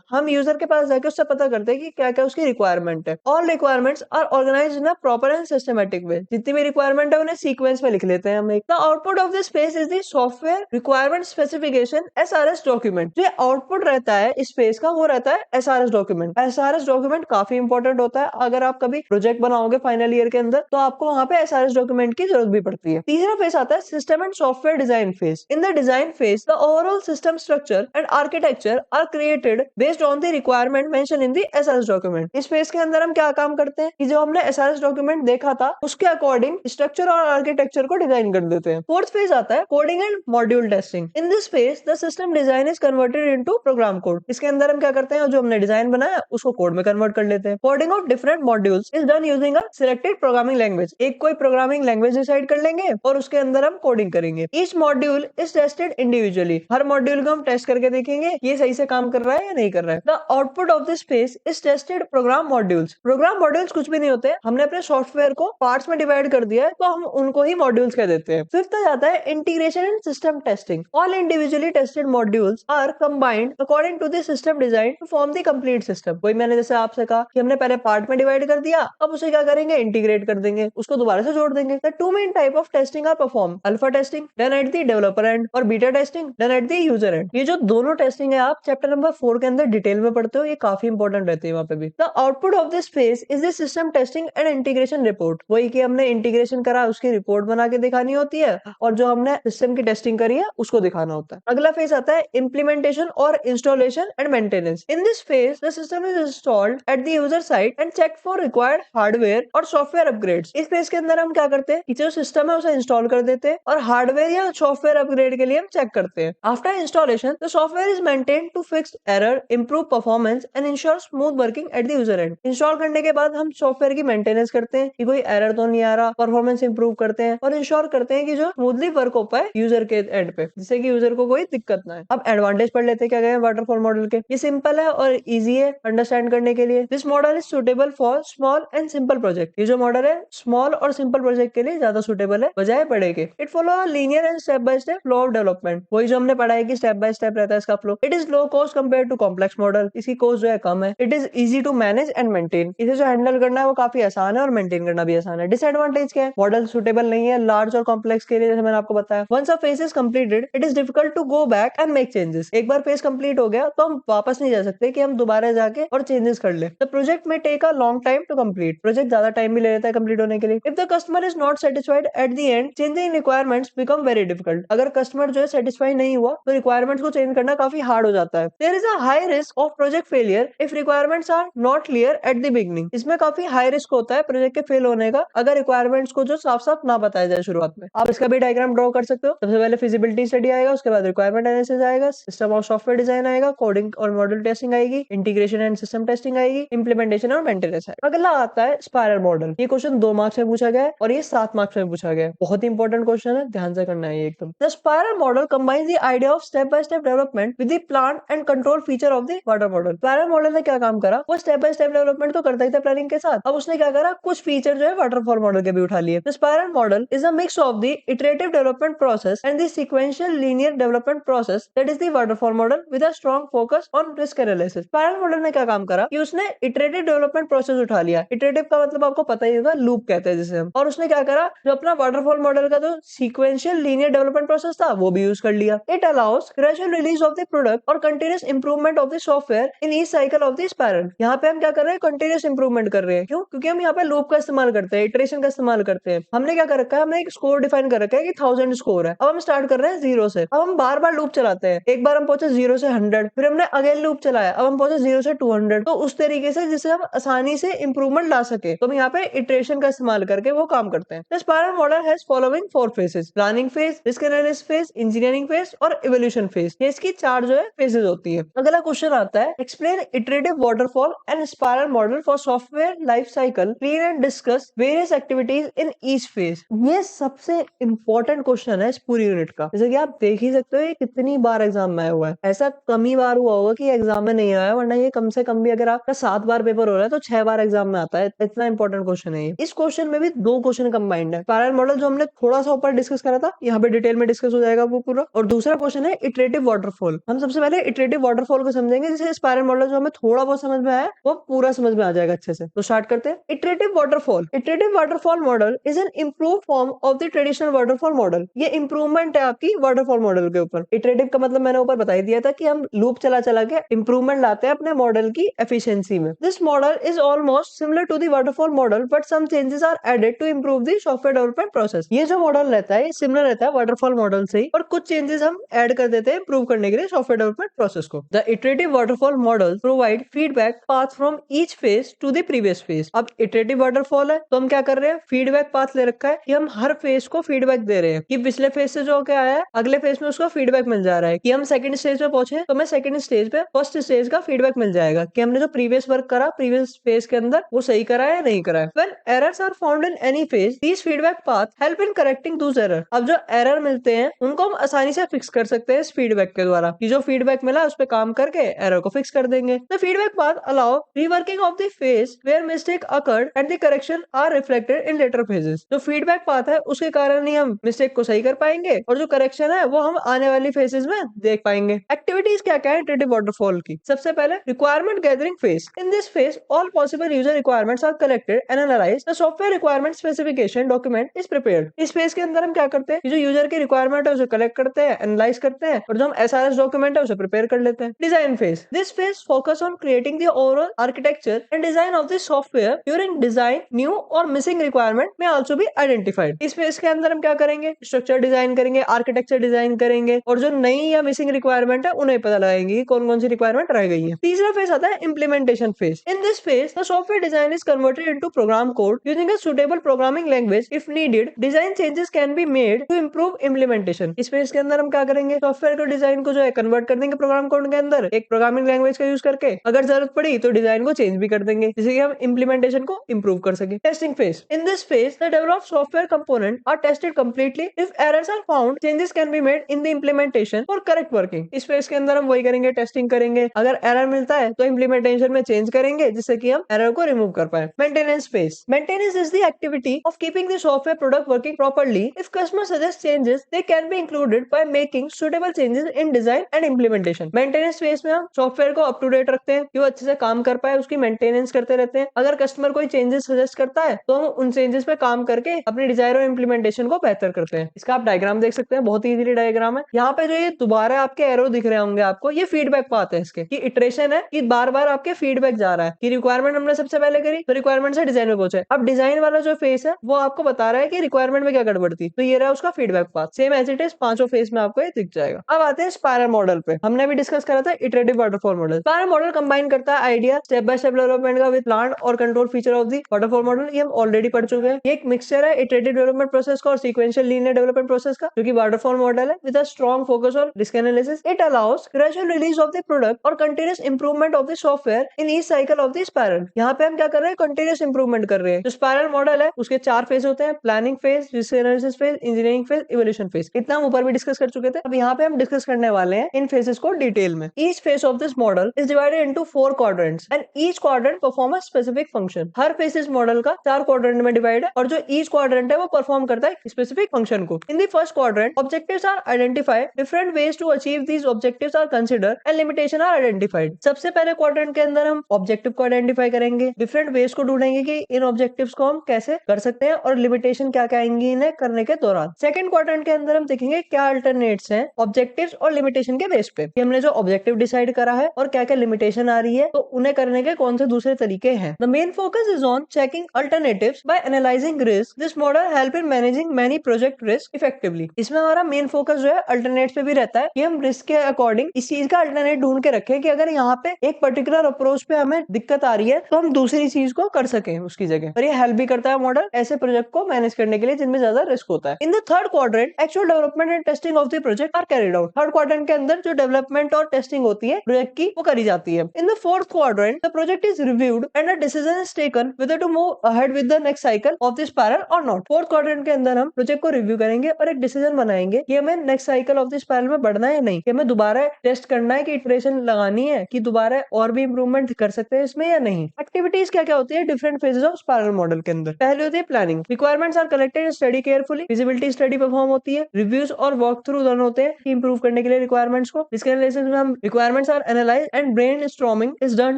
हम यूजर के पास जाके उससे पता करते हैं कि क्या क्या उसकी रिक्वायरमेंट है। All requirements are organised in a proper and systematic way. जितनी भी रिक्वायरमेंट है उन्हें सीक्वेंस में लिख लेते हैं हम। The output of this space is the software requirement specification SRS document. जो आउटपुट रहता है इस स्पेस का वो रहता है SRS डॉक्यूमेंट। SRS डॉक्यूमेंट काफी इंपॉर्टेंट होता है। अगर आप कभी प्रोजेक्ट बनाओगे फाइनल ईयर के अंदर तो आपको वहां पे SRS डॉक्यूमेंट की जरूरत भी पड़ती है। तीसरा फेज आता है system and software design phase. In the design phase the overall system structure and architecture are created based on the requirement mention in the SRS document. इस फेज के अंदर हम क्या काम करते हैं कि जो हमने SRS डॉक्यूमेंट देखा था उसके अकॉर्डिंग स्ट्रक्चर और आर्किटेक्चर को डिजाइन कर देते हैं। फोर्थ फेज आता है coding and module testing. In this phase the system design is converted into program code. इसके अंदर हम क्या करते हैं, जो हमने डिजाइन बनाया उसको कोड में कन्वर्ट कर लेते हैं। Coding of different modules is done using a selected programming language. एक कोई प्रोग्रामिंग लैंग्वेज डिसाइड कर लेंगे और उसके अंदर हम कोडिंग करेंगे। Each module is tested individually. Her module को हम टेस्ट करके देखेंगे ये सही से काम कर रहा है या नहीं कर रहा है। The output of this phase is tested program modules. Program modules कुछ भी नहीं होते, हमने अपने सॉफ्टवेयर को पार्ट्स में डिवाइड कर दिया है तो हम उनको ही मॉड्यूल्स कह देते हैं। फिफ्थ आ जाता है integration and system testing. All individually tested modules are combined according to the system design to form the complete system. वही मैंने जैसे आपसे कहा कि हमने पहले पार्ट में डिवाइड कर दिया, अब उसे क्या करेंगे, इंटीग्रेट कर देंगे, उसको दोबारा से जोड़ देंगे। The two main type of testing are perform, alpha testing done at the developer end और beta testing done at the user end. ये जो दोनों टेस्टिंग है आप चैप्टर नंबर 4 के अंदर डिटेल में पढ़ते हो, ये काफी इंपॉर्टेंट रहती है वहां पे भी। The output of this phase is the system testing and integration report. वही कि हमने इंटीग्रेशन करा उसकी रिपोर्ट बना के दिखानी होती है और जो हमने सिस्टम की टेस्टिंग करी है उसको दिखाना होता है। अगला फेज आता है इम्प्लीमेंटेशन और installation and maintenance. In this phase the system is installed at the user site and check for required hardware और सॉफ्टवेयर अपग्रेड्स। इस फेज के अंदर हम क्या करते हैं कि जो सिस्टम है उसे इंस्टॉल कर देते हैं और हार्डवेयर या सॉफ्टवेयर अपग्रेड के लिए हम चेक करते हैं। After installation the software is maintained to fix error, improve performance and ensure smooth working at the user end. Install करने के बाद हम सॉफ्टवेयर की मेंटेनेंस करते हैं कि कोई एरर तो नहीं आ रहा, परफॉर्मेंस इंप्रूव करते हैं और इंश्योर करते हैं कि जो स्मूथली वर्क हो पाए यूजर के एंड पे, जिससे कि यूजर को कोई दिक्कत ना है। अब एडवांटेज पढ़ लेते हैं क्या गए वाटरफॉल मॉडल के। ये सिंपल है और इजी है अंडरस्टैंड करने के लिए। This model is suitable for small and simple project. ये जो मॉडल है स्मॉल और सिंपल प्रोजेक्ट के लिए ज्यादा सुटेबल है बजाय बड़े के। It follow linear and step by step flow of development. वही जो हमने पढ़ा है कि स्टेप बाय स्टेप रहता है इसका flow. It is low cost compare to complex model. इसकी कॉस्ट जो है कम है। It is easy to manage and maintain. इसे जो हैंडल करना है वो काफी आसान है और मेंटेन करना भी आसान है। डिसएडवांटेज क्या है, मॉडल सुटेबल नहीं है लार्ज और कॉम्प्लेक्स के लिए, जैसे मैंने आपको बताया। Once a phase is completed it is difficult to go back and make changes. एक बार फेज कंप्लीट हो गया तो हम वापस नहीं जा सकते कि हम दोबारा जाके और चेंजेस कर ले। The project may take a long time to complete. Project ज्यादा टाइम भी ले लेता है कंप्लीट होने के लिए। If the customer is not satisfied at the end changing requirements become very difficult. अगर कस्टमर जो है सेटिस्फाई नहीं हुआ तो रिक्वायरमेंट्स को चेंज करना काफी हार्ड हो जाता है। There is a high risk of project failure if requirements are not clear at the beginning. इसमें काफी हाई रिस्क होता है प्रोजेक्ट के फेल होने का अगर रिक्वायरमेंट्स को जो साफ साफ ना बताया जाए शुरुआत में। आप इसका भी डायग्राम ड्रॉ कर सकते हो। सबसे पहले फिजिबिलिटी स्टडी आएगा, उसके बाद रिक्वायरमेंट एनालिसिस आएगा, सिस्टम और सॉफ्टवेयर डिजाइन आएगा, कोडिंग और मॉडल टेस्टिंग आएगी, इंटीग्रेशन एंड सिस्टम टेस्टिंग आएगी, इंप्लीमेंटेशन और मेंटेनेंस आएगा। अगला आता है स्पाइरल मॉडल। ये क्वेश्चन 2 मार्क्स में पूछा गया है और ये 7 मार्क्स में पूछा गया है। बहुत ही इंपॉर्टेंट क्वेश्चन है, ध्यान से करना है एकदम। The spiral model combines the idea of step by step development with the plan and control feature of the water model. Spiral model ने क्या काम करा, वो स्टेप बाय स्टेप डेवलपमेंट तो करता ही था प्लानिंग के साथ, अब उसने क्या करा, कुछ फीचर जो है वाटरफॉल मॉडल के भी उठा लिए। The spiral model is a mix of the iterative development process and the sequential linear development process that is the waterfall model with a strong focus on risk analysis. Spiral model ने क्या काम करा कि उसने iterative development process उठा लिया। Iterative का मतलब आपको पता ही होगा, लूप कहते हैं जिसे हम। और उसने क्या करा, जो अपना वाटरफॉल मॉडल का जो सीक्वेंशियल लीनियर डेवलपमेंट प्रोसेस था वो भी यूज कर लिया। It allows gradual release of the product और continuous improvement of the software in each cycle of the spiral. यहाँ पे हम क्या कर रहे हैं, कंटिन्यूअस इंप्रूवमेंट कर रहे हैं। क्यों? क्योंकि हम यहाँ पे लूप का इस्तेमाल करते हैं, इटरेशन का इस्तेमाल करते हैं। हमने क्या कर रखा है, हमने एक स्कोर डिफाइन कर रखा है कि 1000 स्कोर है। अब हम स्टार्ट कर रहे हैं 0 से। अब हम बार बार लूप चलाते हैं। एक बार हम पहुंचे 0 से 100, फिर हमने अगेन लूप चलाया, अब हम पहुंचे 0 से 200। तो उस तरीके से जिससे हम आसानी से इंप्रूवमेंट ला सके, तो हम यहाँ पे इटरेशन का इस्तेमाल करके वो काम करते हैं। The spiral model has following 4 phases: planning phase, risk analysis phase, engineering phase और इवोल्यूशन फेज। ये इसकी 4 जो है फेजेस होती है। अगला क्वेश्चन आता है, explain iterative waterfall and spiral model for software life cycle, clean and discuss various activities in each phase. ये सबसे इंपॉर्टेंट क्वेश्चन है इस पूरी यूनिट का। जैसे कि आप देख ही सकते हो ये कितनी बार एग्जाम में आया हुआ है। ऐसा कम ही बार हुआ होगा कि एग्जाम में नहीं आया, वरना ये कम से कम भी अगर आपका 7 बार पेपर हो रहा है तो 6 बार एग्जाम में आता है। इतना इंपॉर्टेंट क्वेश्चन है ये। इस क्वेश्चन में भी 2 क्वेश्चन कंबाइंड है। स्पाइरल मॉडल जो हमने थोड़ा सा ऊपर डिस्कस करा था, यहाँ पे डिटेल में डिस्कस हो जाएगा वो पूरा। और दूसरा क्वेश्चन है इटरेटिव वाटरफॉल। हम सबसे पहले इटरेटिव वाटरफॉल को समझेंगे, जिसे स्पाइरल मॉडल जो हमें थोड़ा बहुत समझ में आया वो पूरा समझ में आ जाएगा अच्छे से। तो स्टार्ट करते हैं। Iterative waterfall. Iterative waterfall model is an improve form of the traditional waterfall model. ये इंप्रूवमेंट है आपकी वाटरफॉल मॉडल के ऊपर। इटरेटिव का मतलब मैंने ऊपर बता ही दिया था कि हम लूप चला चला के इंप्रूवमेंट लाते हैं अपने मॉडल की एफिशिएंसी में। This model is almost similar to the waterfall model, but some changes are added to improve the software development process. ये जो मॉडल रहता है सिमिलर रहता है वाटरफॉल मॉडल से ही, और कुछ चेंजेस हम ऐड कर देते हैं इंप्रूव करने के लिए सॉफ्टवेयर डेवलपमेंट प्रोसेस को। The iterative waterfall model provide feedback path from each phase two the previous phase. अब इटरेटिव वाटरफॉल है तो हम क्या कर रहे हैं, फीडबैक पाथ ले रखा है कि हम हर फेज को फीडबैक दे रहे हैं कि पिछले फेज से जो क्या आया है अगले फेज में उसका फीडबैक मिल जा रहा है। कि हम सेकंड स्टेज पे पहुंचे तो हमें सेकंड स्टेज पे फर्स्ट स्टेज का फीडबैक मिल जाएगा कि हमने जो प्रीवियस वर्क करा प्रीवियस फेज के अंदर वो सही करा है या नहीं करा है। When errors are found in any phase, these feedback paths help in correcting those errors। अब जो एरर मिलते हैं उनको हम आसानी से फिक्स कर सकते हैं इस फीडबैक के द्वारा, कि जो फीडबैक मिला उस पर काम करके एरर को फिक्स कर देंगे। The feedback path allow reworking of the phase where mistake occurred and the correction are reflected in later phases। जो फीडबैक पाथ है उसके कारण ही हम मिस्टेक को सही कर पाएंगे और जो करेक्शन है वो हम आने वाली फेजेस में देख पाएंगे। एक्टिविटीज क्या क्या है इटरेटिव वाटरफॉल की। सबसे पहले requirement gathering phase. In this phase all possible user requirements are collected and analysed. The software requirement specification document is prepared. इस फेज के अंदर हम क्या करते हैं, जो यूजर की रिक्वायरमेंट है उसे कलेक्ट करते हैं, एनालाइज करते हैं और जो हम एसआरएस डॉक्यूमेंट है उसे प्रिपेयर कर लेते हैं। Design phase. This phase focus on creating the overall architecture and design of the software. During design new और मिसिंग रिक्वायरमेंट में आल्सो बी आइडेंटिफाइड। इस फेज के अंदर हम क्या करेंगे, स्ट्रक्चर डिजाइन करेंगे, आर्किटेक्चर डिजाइन करेंगे और जो नई या मिसिंग रिक्वायरमेंट है उन्हें पता लगाएंगे कि कौन कौन सी रिक्वायरमेंट रह गई है। तीसरा फेज आता है implementation phase. In this phase the software design is converted into program code using a suitable programming language. If needed design changes can be made to improve implementation. इस फेज के अंदर हम क्या करेंगे, सॉफ्टवेयर को design को जो है कन्वर्ट कर देंगे प्रोग्राम कोड के अंदर एक प्रोग्रामिंग लैंग्वेज का यूज करके। अगर जरूरत पड़ी तो डिजाइन को चेंज भी कर देंगे जिससे कि हम इम्प्लीमेंटेशन को इंप्रूव कर सके। Testing phase. In this phase the developed software component are tested completely. If errors are found changes can be made in the implementation for correct working. इस फेज के अंदर हम वही करेंगे, टेस्टिंग करेंगे, अगर एरर मिलता है तो इम्प्लीमेंटेशन में चेंज करेंगे जिससे कि हम एरर को रिमूव कर पाए। Maintenance phase. Maintenance is the activity of keeping the software product working properly. If customer suggest changes they can be included by making suitable changes in design and implementation. Maintenance phase में हम software को up to date रखते हैं कि वो अच्छे से काम कर पाए, उसकी मेंटेनेंस करते रहते हैं। अगर कस्टमर कोई चेंजेस सजेस्ट करता है तो हम उन चेंजेस पे काम करके अपने डिजाइन और इम्प्लीमेंटेशन को बेहतर करते हैं। इसका आप डायग्राम देख सकते हैं, बहुत ही इजीली डायग्राम है। यहाँ पे जो ये दोबारा आपके एरो दिख रहे होंगे आपको, ये फीडबैक पाथ है इसके, कि इटरेशन है कि बार बार आपके फीडबैक जा रहा है कि रिक्वायरमेंट हमने सबसे पहले करी तो रिक्वायरमेंट से डिजाइन में पहुंचे। अब डिजाइन वाला जो फेज है वो आपको बता रहा है कि रिक्वायरमेंट में क्या गड़बड़ थी, तो ये रहा उसका feedback path. Same as it is पांचों फेज में आपको ये दिख जाएगा। अब आते हैं स्पाइरल मॉडल पे। हमने भी डिस्कस करा था iterative waterfall model. Spiral model combine करता है idea step by step development का विद प्लान और control feature of the waterfall model. ये हम ऑलरेडी पढ़ चुके हैं। ये एक मिक्सचर है इटरेटिव डेवलपमेंट प्रोसेस का और सीक्वेंशियल लीनियर डेवलपमेंट प्रोसेस का, जो कि वाटरफॉल मॉडल है with a strong focus on risk analysis. It allows gradual release of the product और continuous improvement of the software in each cycle of the spiral. यहाँ पे हम क्या कर रहे हैं, कंटीन्यूअस इंप्रूवमेंट कर रहे हैं। जो स्पाइरल मॉडल है उसके 4 फेज होते हैं, planning phase, risk analysis phase, engineering phase, evolution phase. इतना हम ऊपर भी डिस्कस कर चुके थे। अब यहाँ पे हम डिस्कस करने वाले हैं इन फेजेस को डिटेल में। Each phase of this model is divided into 4 quadrants and each quadrant perform a specific function. Her phase इस मॉडल का 4 क्वाड्रेंट में डिवाइड है और जो ईच क्वाड्रेंट है वो परफॉर्म करता है स्पेसिफिक फंक्शन को। In the first quadrant objectives are identified, different ways to achieve these objectives are considered and limitation are identified. सबसे पहले क्वाड्रेंट के अंदर हम ऑब्जेक्टिव को आइडेंटिफाई करेंगे, डिफरेंट वेज को ढूंढेंगे कि इन ऑब्जेक्टिव्स को हम कैसे कर सकते हैं और लिमिटेशन क्या क्या आएंगी इन्हें करने के दौरान। सेकंड क्वाड्रेंट के अंदर हम देखेंगे क्या अल्टरनेट्स हैं ऑब्जेक्टिव्स और लिमिटेशन के बेस पे, कि हमने जो ऑब्जेक्टिव डिसाइड करा है और क्या क्या लिमिटेशन आ रही है तो उन्हें करने के कौन से दूसरे तरीके हैं। The main focus is on checking alternatives by analysing risk. This model help in managing many project risk effectively. इसमें हमारा मेन फोकस जो है अल्टरनेट्स पे भी रहता है कि हम रिस्क के अकॉर्डिंग इस चीज का अल्टरनेट ढूंढ के रखें कि अगर यहाँ पे एक पर्टिकुलर अप्रोच पे हमें दिक्कत आ रही है तो हम दूसरी चीज को कर सकें उसकी जगह। और ये हेल्प भी करता है मॉडल ऐसे प्रोजेक्ट को मैनेज करने के लिए जिनमें ज्यादा रिस्क होता है। In the third quadrant actual development and testing of the project are carried out. Third quadrant के अंदर जो डेवलपमेंट और टेस्टिंग होती है प्रोजेक्ट की वो करी जाती है। In the fourth quadrant the project is reviewed and a decision is taken whether to move ahead with the next cycle of this spiral और नॉट। फोर्थ क्वाड्रेंट के अंदर हम प्रोजेक्ट को रिव्यू करेंगे और एक डिसीजन बनाएंगे कि हमें next cycle of this spiral में बढ़ना है या नहीं, कि हमें दोबारा टेस्ट करना है कि इटरेशन लगानी है कि दोबारा और भी इंप्रूवमेंट कर सकते हैं इसमें या नहीं। एक्टिविटीज क्या क्या होती है different phases of spiral model के अंदर। पहले होती है planning. Requirements are collected and study carefully. Feasibility study perform होती है। रिव्यूज और वॉक थ्रू रन होते हैं कि इंप्रूव करने के लिए रिक्वायरमेंट्स को। रिस्क एनालिसिस में हम requirements are analyse and brainstorming is done